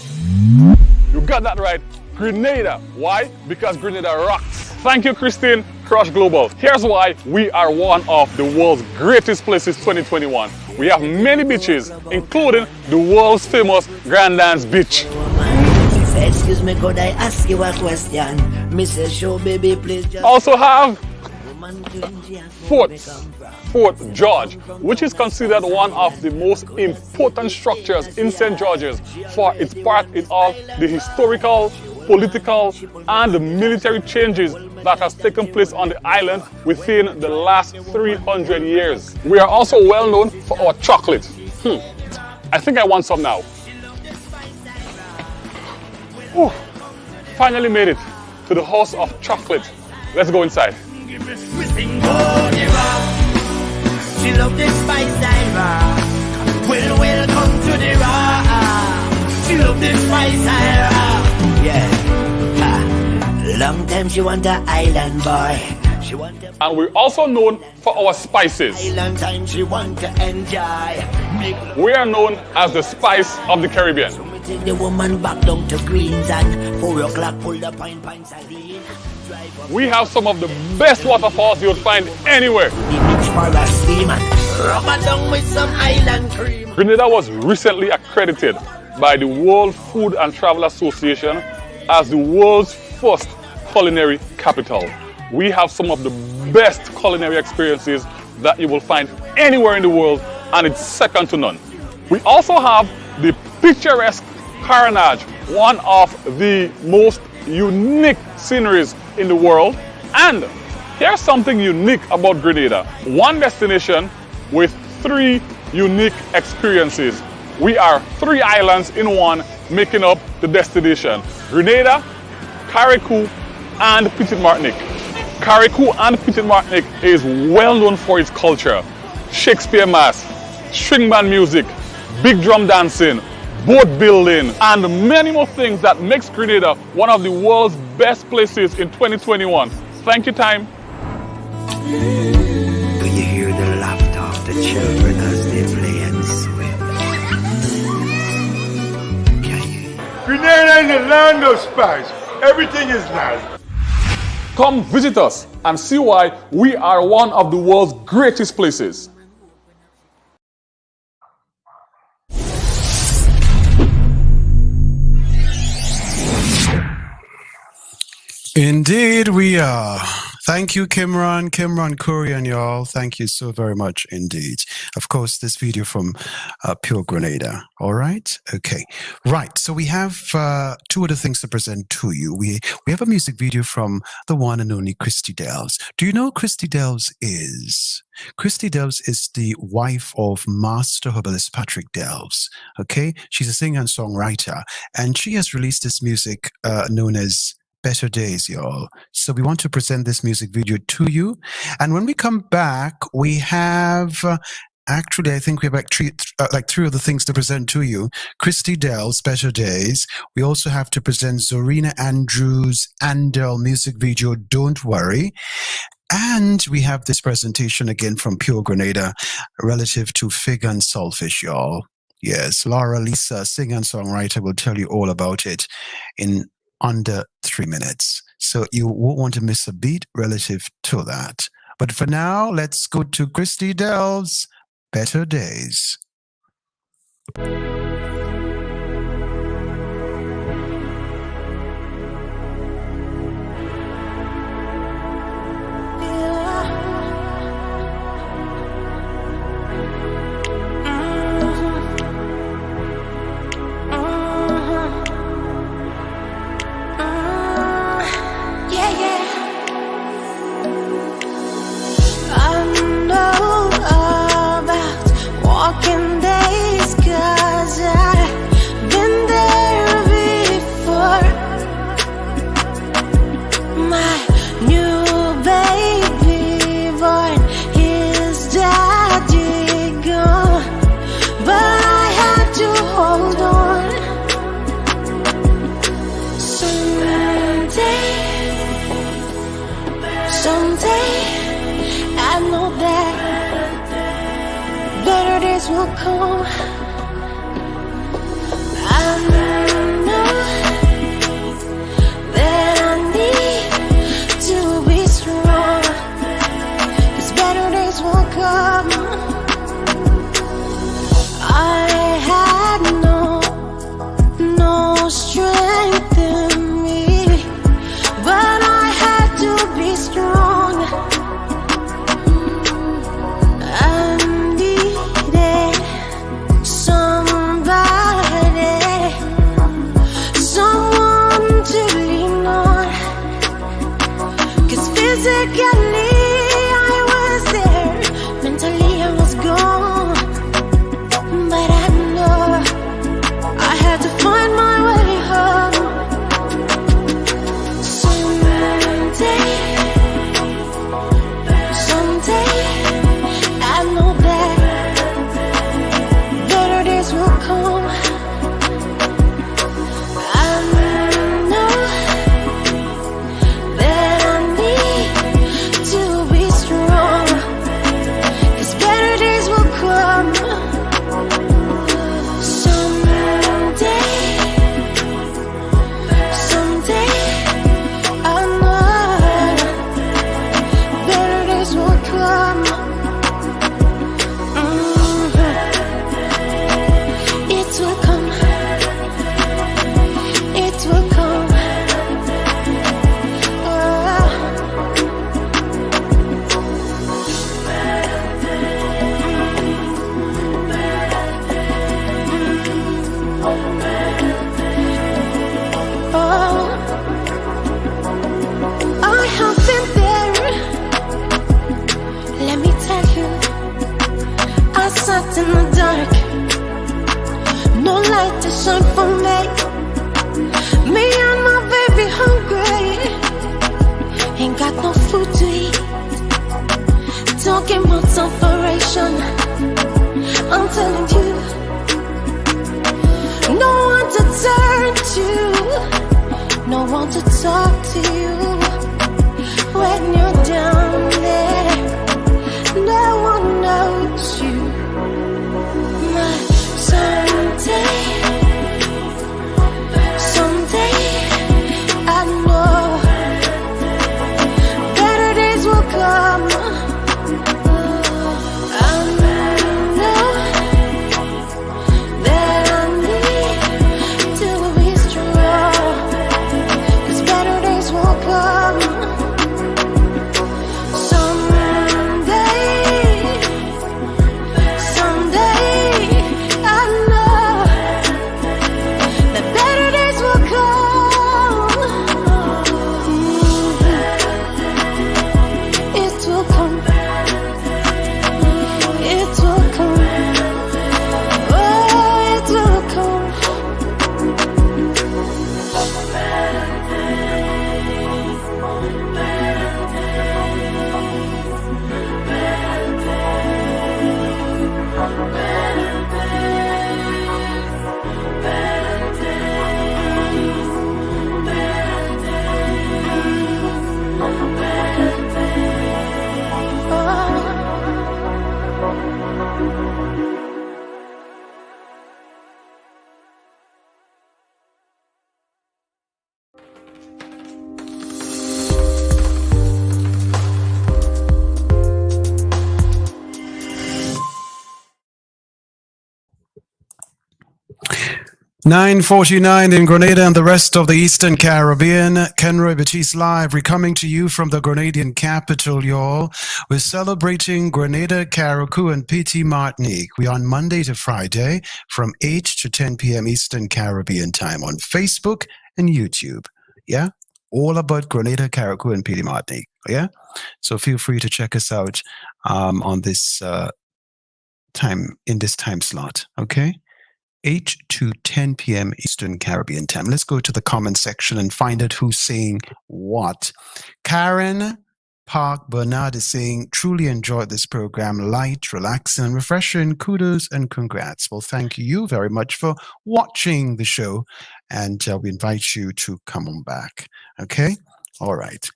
You got that right, Grenada. Why? Because Grenada rocks. Thank you, Christine, Crush Global. Here's why we are one of the world's greatest places 2021. We have many beaches, including the world's famous Grandans Beach. Excuse me, could I ask you a question? Mrs. Show, baby, please just... Also have Fort George, which is considered one of the most important structures in St. George's for its part in all the historical, political, and military changes that has taken place on the island within the last 300 years. We are also well known for our chocolate. I think I want some now. Whew. Finally made it to the house of chocolate. Let's go inside. She love the spice I rock. Well, welcome to the rock. She love the spice I rock. Yeah. Long time she want an island boy. She want a... And we're also known for our spices. Island time she want to enjoy. We are known as the spice of the Caribbean. So we take the woman back down to Queens and 4 o'clock pull the pint sardine. We have some of the best waterfalls you'll find anywhere. Grenada was recently accredited by the World Food and Travel Association as the world's first culinary capital. We have some of the best culinary experiences that you will find anywhere in the world, and it's second to none. We also have the picturesque Carriacou, one of the most unique sceneries in the world. And here's something unique about Grenada. One destination with 3 unique experiences. We are 3 islands in one, making up the destination. Grenada, Carriacou, and Petite Martinique. Carriacou and Petite Martinique is well known for its culture. Shakespeare Mass, string band music, big drum dancing, boat building, and many more things that makes Grenada one of the world's best places in 2021. Thank you, Time. Do you hear the laughter of the children as they play and swim? Grenada is the land of spice. Everything is nice. Come visit us and see why we are one of the world's greatest places. Indeed, we are. Thank you, Kimron Curry, and y'all. Thank you so very much indeed. Of course, this video from Pure Grenada. All right? Okay. Right. So we have 2 other things to present to you. We have a music video from the one and only Christy Delves. Do you know who Christy Delves is? Christy Delves is the wife of Master Herbalist Patrick Delves. Okay? She's a singer and songwriter, and she has released this music known as Better Days, y'all. So we want to present this music video to you. And when we come back, we have actually, I think we have like 3 other things to present to you. Christy Delves, Better Days. We also have to present Zorina Andrews' Andel music video, Don't Worry. And we have this presentation again from Pure Grenada relative to Fig and Saltfish, y'all. Yes, Laura Lisa, singer and songwriter, will tell you all about it in under 3 minutes. So you won't want to miss a beat relative to that. But for now, let's go to Christy Delves' Better Days. come. I know that I need to be strong, 'cause better days will come. I had no strength in me, but I had to be strong. I needed someone to lean on, 'cause physically I was there, mentally I was gone. But I know I had to find my way home. Someday, I know that better days will come. I know that I need to be strong, 'cause better days will come. Someday, I know better days will come. It will come. It will come. I have been there. Let me tell you, I sat in the dark, no light to shine for me. Me and my baby hungry, ain't got no food to eat. Talking about separation, I'm telling you, no one to turn to, no one to talk to you when you're down there. No one knows you. Someday, I know better days will come. I know that I need to be strong, 'cause better days will come. Someday, I know that better days will come. It will come. It will come. Oh, it will come. $9.49 in Grenada and the rest of the Eastern Caribbean. Kenroy Baptiste live. We're coming to you from the Grenadian capital, y'all. We're celebrating Grenada, Carriacou, and Petit Martinique. We're on Monday to Friday from 8 to 10 p.m. Eastern Caribbean time on Facebook and YouTube. Yeah? All about Grenada, Carriacou, and Petit Martinique. Yeah? So feel free to check us out on this time, in this time slot. Okay? 8 to 10 p.m. Eastern Caribbean time. Let's go to the comment section and find out who's saying what. Karen Park Bernard is saying, truly enjoyed this program. Light, relaxing, and refreshing. Kudos and congrats. Well, thank you very much for watching the show. And we invite you to come on back. Okay? All right.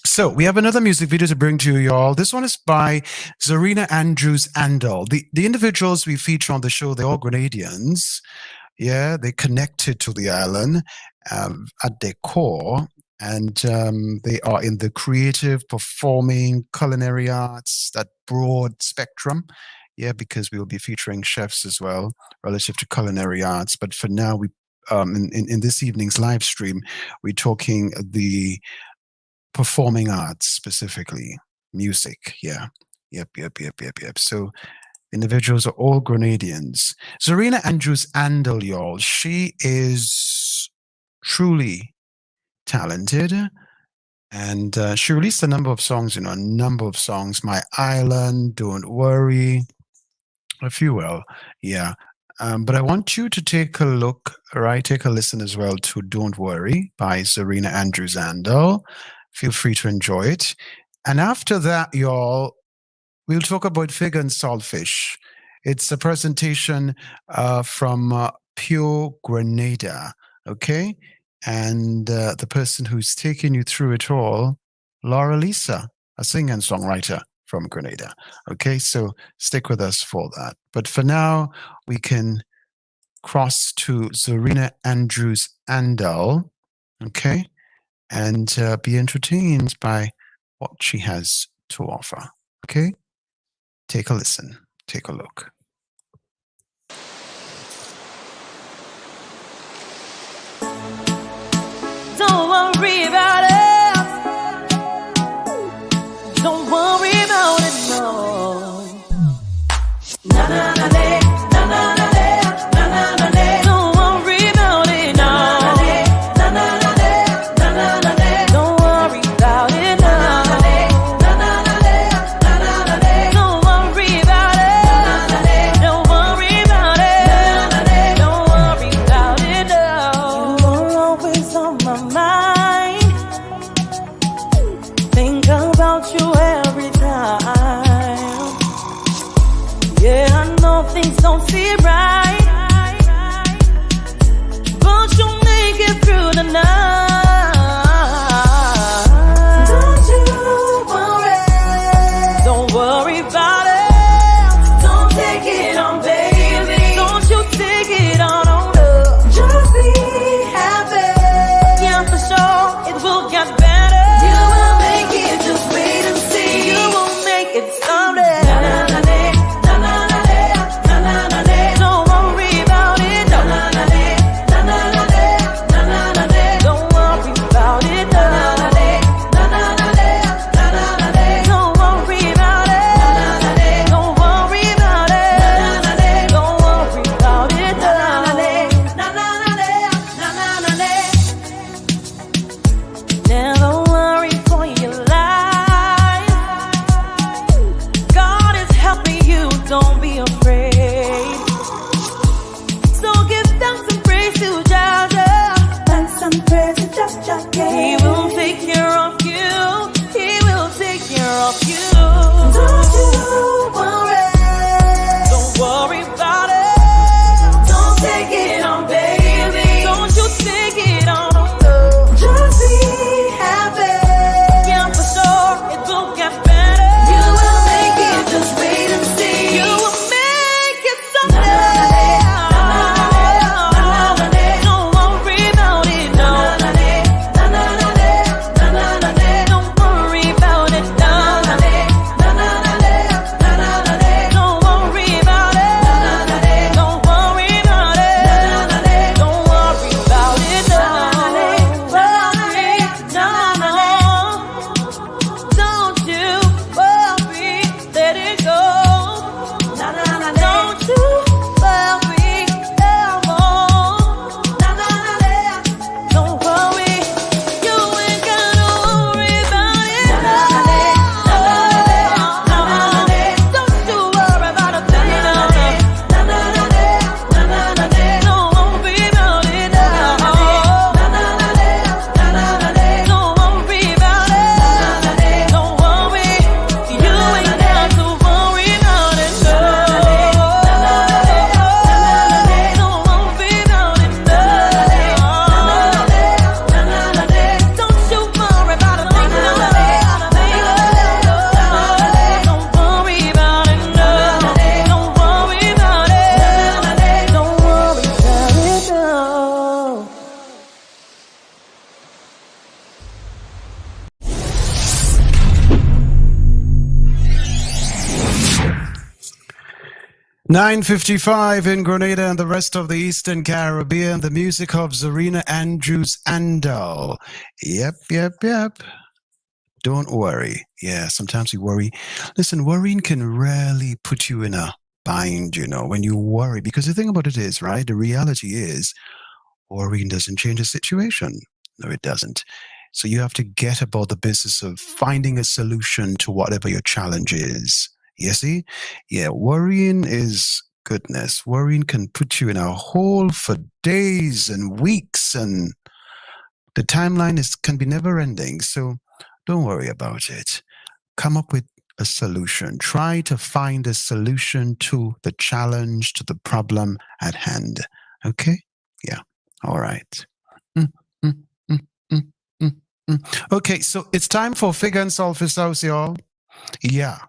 So we have another music video to bring to you all. This one is by Zarina Andrews Andal. The individuals we feature on the show, they're all Grenadians. Yeah, they connected to the island at their core. And they are in the creative, performing, culinary arts, that broad spectrum. Yeah, because we will be featuring chefs as well relative to culinary arts. But for now, we in this evening's live stream, we're talking the performing arts, specifically music. Yeah. Yep. So individuals are all Grenadians. Zarina Andrews Andal, y'all. She is truly talented, and she released a number of songs. My Island, Don't Worry, a few. Well, yeah. But I want you to take a look, right? Take a listen as well to Don't Worry by Zarina Andrews Andal. Feel free to enjoy it. And after that, y'all, we'll talk about Fig and Saltfish. It's a presentation from Pure Grenada, okay? And the person who's taking you through it all, Laura Lisa, a singer and songwriter from Grenada. Okay, so stick with us for that. But for now, we can cross to Zarina Andrews Andal, okay, and be entertained by what she has to offer. Okay, take a listen, take a look. Don't worry about it. Don't worry about it, no. Na na na na na na na na na na. Don't worry about it, no. Na na na na na na na. Don't worry about it, no. Na na na na na na na. Don't worry about it. Don't worry about it. Don't worry about it, no. You are always on my mind. Think about you every time. Yeah, I know things don't seem right, but you'll make it through the night. Don't you worry. Don't worry about it. Don't take it on, baby. Don't you take it on, oh no. Just be happy. Yeah, for sure, it will get better. You will make it, just wait and see. You will make it someday. Na na na na na na na na na. Don't 9:55 in Grenada and the rest of the Eastern Caribbean. The music of Zarina Andrews Andal. Yep. Don't worry. Yeah, sometimes you worry. Listen, worrying can really put you in a bind, when you worry. Because the thing about it is, right, the reality is worrying doesn't change the situation. No, it doesn't. So you have to get about the business of finding a solution to whatever your challenge is. You see? Yeah, worrying is goodness. Worrying can put you in a hole for days and weeks, and the timeline can be never ending. So don't worry about it. Come up with a solution. Try to find a solution to the challenge, to the problem at hand. Okay? Yeah. All right. Okay, so it's time for Figure and Sulphur's House, y'all. Yeah.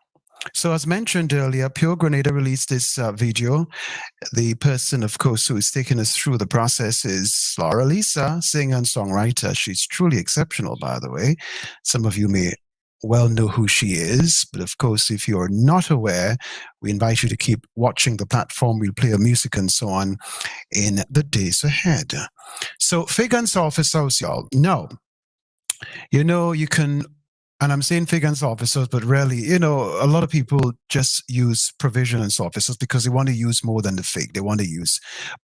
So as mentioned earlier, Pure Grenada released this video. The person, of course, who is taking us through the process is Laura Lisa, singer and songwriter. She's truly exceptional, by the way. Some of you may well know who she is, but of course, if you're not aware, we invite you to keep watching the platform. We'll play her music and so on in the days ahead. So Figure and Sulphur's House, y'all. No, you can... And I'm saying fig and sulphur, but really, a lot of people just use provision and sulphur because they want to use more than the fig. They want to use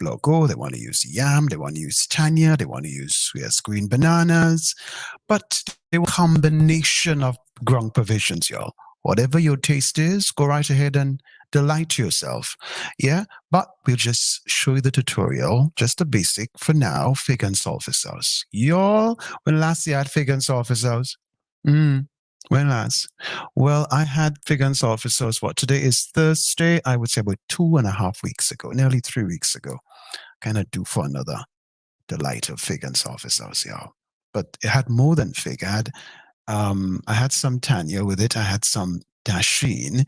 bloco, they want to use yam, they want to use tanya, they want to use green bananas. But they want a combination of ground provisions, y'all. Whatever your taste is, go right ahead and delight yourself. Yeah, but we'll just show you the tutorial, just a basic for now, fig and sulphur sauce. Y'all, when last you had fig and sulphur sauce? When last? Well, I had fig and sulphur sauce. Today is Thursday. I would say about 2.5 weeks ago, nearly 3 weeks ago. Kind of due for another delight of fig and sulphur sauce, y'all. But it had more than fig. I had some tanya with it. I had some dasheen.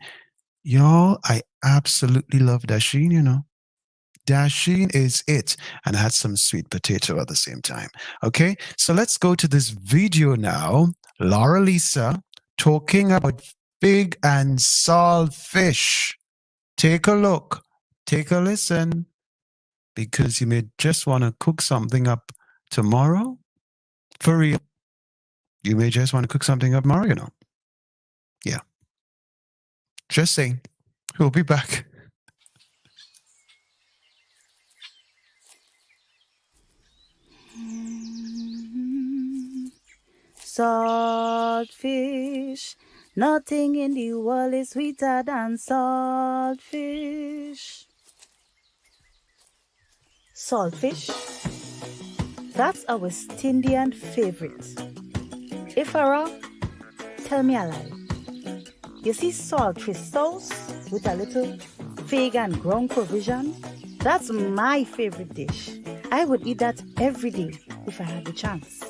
Y'all, I absolutely love dasheen, Dasheen is it. And I had some sweet potato at the same time. Okay, so let's go to this video now. Laura Lisa talking about fig and saltfish. Take a look. Take a listen. Because you may just want to cook something up tomorrow. For real. You may just want to cook something up tomorrow, Yeah. Just saying. We'll be back. Saltfish, nothing in the world is sweeter than saltfish. Saltfish, that's our West Indian favorite. If I wrong, tell me a lie. You see saltfish sauce with a little fig and ground provision? That's my favorite dish. I would eat that every day if I had the chance.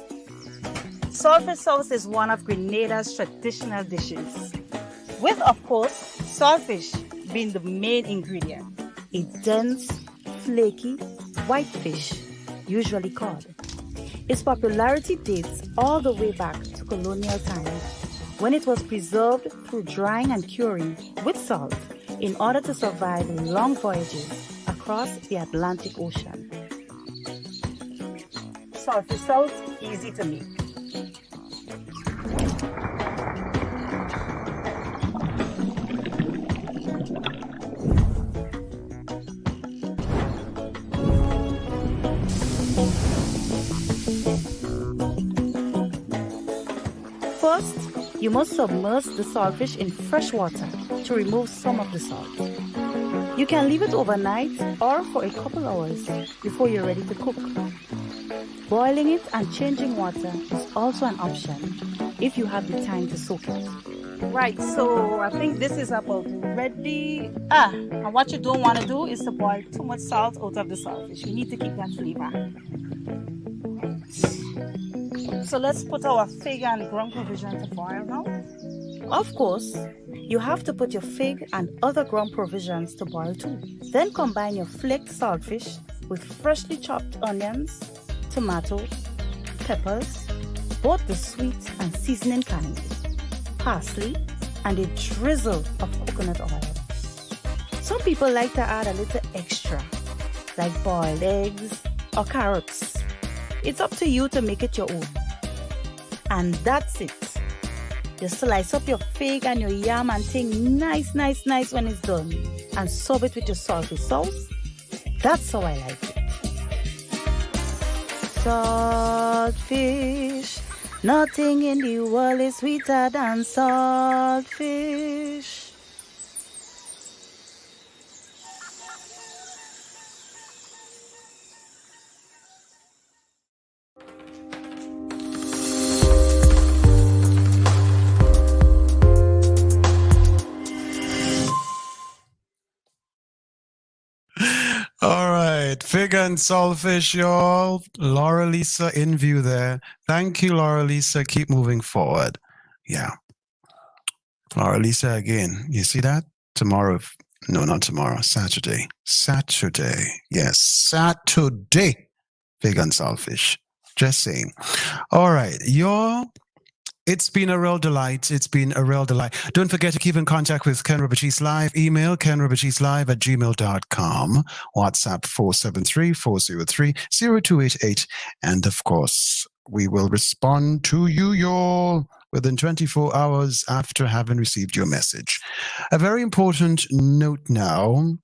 Saltfish sauce is one of Grenada's traditional dishes, with, of course, saltfish being the main ingredient. A dense, flaky, white fish, usually cod. Its popularity dates all the way back to colonial times, when it was preserved through drying and curing with salt in order to survive long voyages across the Atlantic Ocean. Saltfish sauce, easy to make. First, you must submerge the saltfish in fresh water to remove some of the salt. You can leave it overnight or for a couple hours before you're ready to cook. Boiling it and changing water is also an option if you have the time to soak it. Right, so I think this is about ready. And what you don't want to do is to boil too much salt out of the saltfish. You need to keep that flavor. So let's put our fig and ground provision to boil now. Of course, you have to put your fig and other ground provisions to boil too. Then combine your flaked saltfish with freshly chopped onions, tomatoes, peppers, both the sweet and seasoning kind, parsley, and a drizzle of coconut oil. Some people like to add a little extra, like boiled eggs or carrots. It's up to you to make it your own. And that's it. You slice up your fig and your yam and thing nice when it's done. And serve it with your salty sauce. That's how I like it. Saltfish. Nothing in the world is sweeter than saltfish. All right, fig and saltfish, y'all. Laura Lisa in view there. Thank you, Laura Lisa. Keep moving forward. Yeah. Laura Lisa again. You see that? Tomorrow. No, not tomorrow. Saturday. Yes, Saturday. Fig and saltfish. Just saying. All right, y'all. It's been a real delight. Don't forget to keep in contact with Kenroy Baptiste Live. Email kenroybaptistelive@gmail.com. WhatsApp 473-403-0288. And of course, we will respond to you, y'all, within 24 hours after having received your message. A very important note now.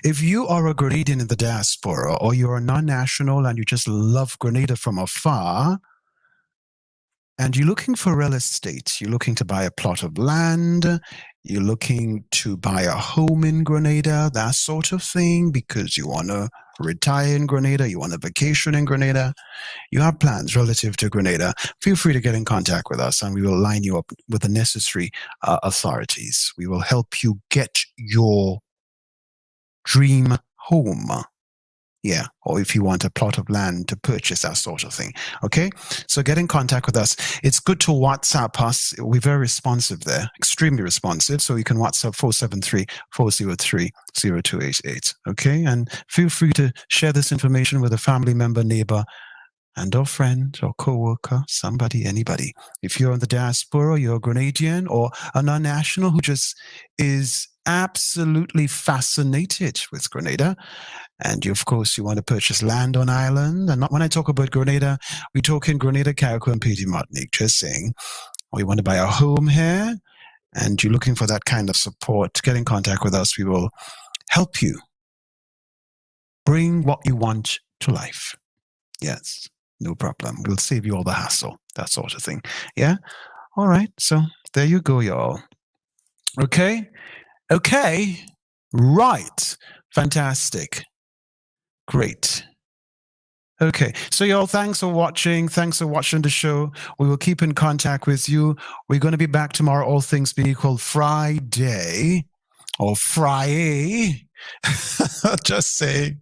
If you are a Grenadian in the diaspora or you're a non-national and you just love Grenada from afar, and you're looking for real estate, you're looking to buy a plot of land, you're looking to buy a home in Grenada, that sort of thing, because you want to retire in Grenada, you want a vacation in Grenada, you have plans relative to Grenada, feel free to get in contact with us and we will line you up with the necessary authorities. We will help you get your dream home. Yeah, or if you want a plot of land to purchase, that sort of thing. Okay, so get in contact with us. It's good to WhatsApp us. We're very responsive there, extremely responsive. So you can WhatsApp 473-403-0288. Okay, and feel free to share this information with a family member, neighbor, and or friend or co-worker, somebody, anybody. If you're in the diaspora, you're a Grenadian or a non-national who just is absolutely fascinated with Grenada, and you, of course, you want to purchase land on island. And not when I talk about Grenada, we're talking Grenada, Carriacou, and Petit Martinique, just saying. Or you want to buy a home here, and you're looking for that kind of support, get in contact with us. We will help you bring what you want to life. Yes, no problem. We'll save you all the hassle, that sort of thing. Yeah? All right, so there you go, y'all. Okay? Okay, right. Fantastic. Great. Okay, so y'all, thanks for watching. Thanks for watching the show. We will keep in contact with you. We're going to be back tomorrow, all things being equal, Friday or Friday. Just saying.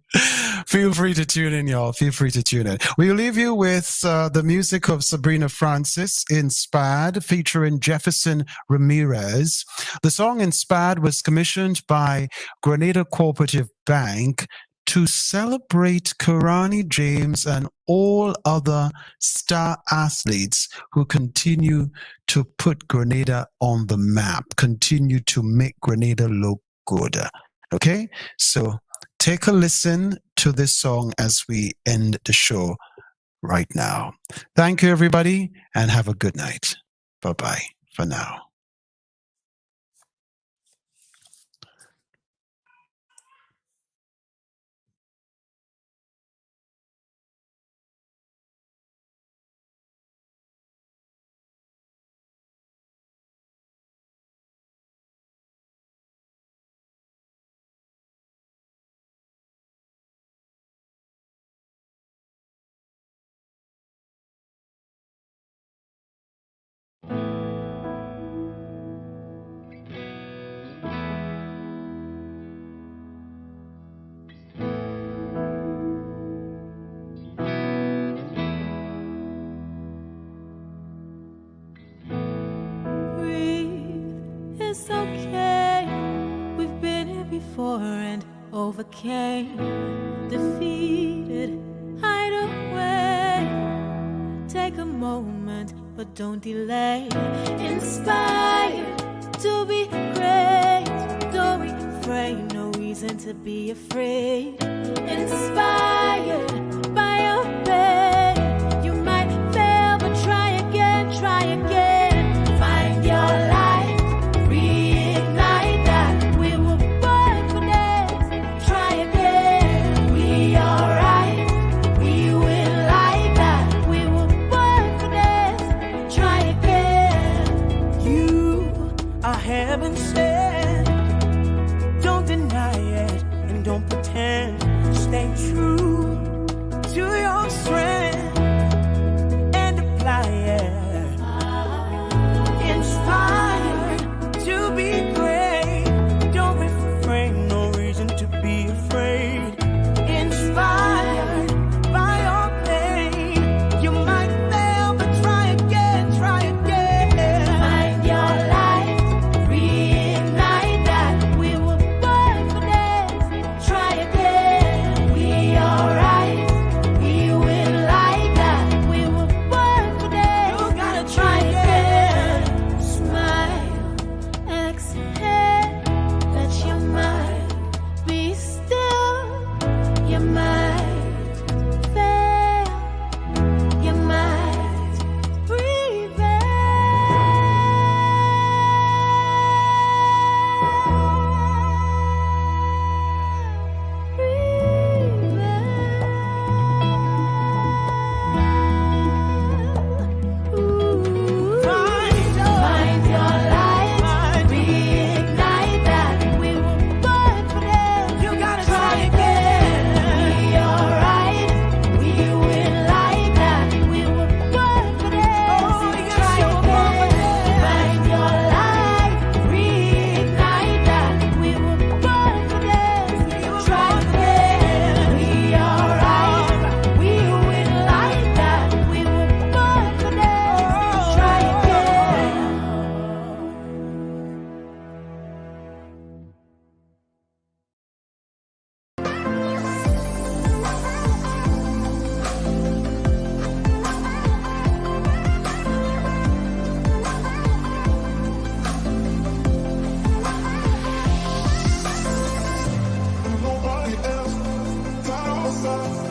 Feel free to tune in, y'all. Feel free to tune in. We'll leave you with the music of Sabrina Francis, Inspired, featuring Jefferson Ramirez. The song Inspired was commissioned by Grenada Cooperative Bank to celebrate Karani James and all other star athletes who continue to put Grenada on the map, continue to make Grenada look good. Okay, so take a listen to this song as we end the show right now. Thank you, everybody, and have a good night. Bye-bye for now. It's okay. We've been here before and overcame. Defeated, hide away. Take a moment, but don't delay. Inspired to be great. Don't refrain. afraid, no reason to be afraid. Inspired by your pain, you might fail, but try again, try again. Find your light, reignite that. We were born for this. Try again. We alright. We will like that. We were born for this. Try again. You are heaven sent. Don't deny it and don't pretend. Stay true to your strength and apply it. Inspired to be great. Don't refrain, no reason to be afraid. Inspired by your pain, you might fail, but try again, try again. Find your light, reignite that. We were born for this. Try again. We alright. We will like that. We were born for this. You gotta try again. Smile, exhale, let your mind be still. You might fail, you might prevail. Find your light, reignite that. We were born for this. You gotta try again. We alright. We will like that. We were born for this. Try again. Find your light, reignite that. We were born for this. Try again. We alright. We will like that. We were born for this. Try again. Nobody else, not outside.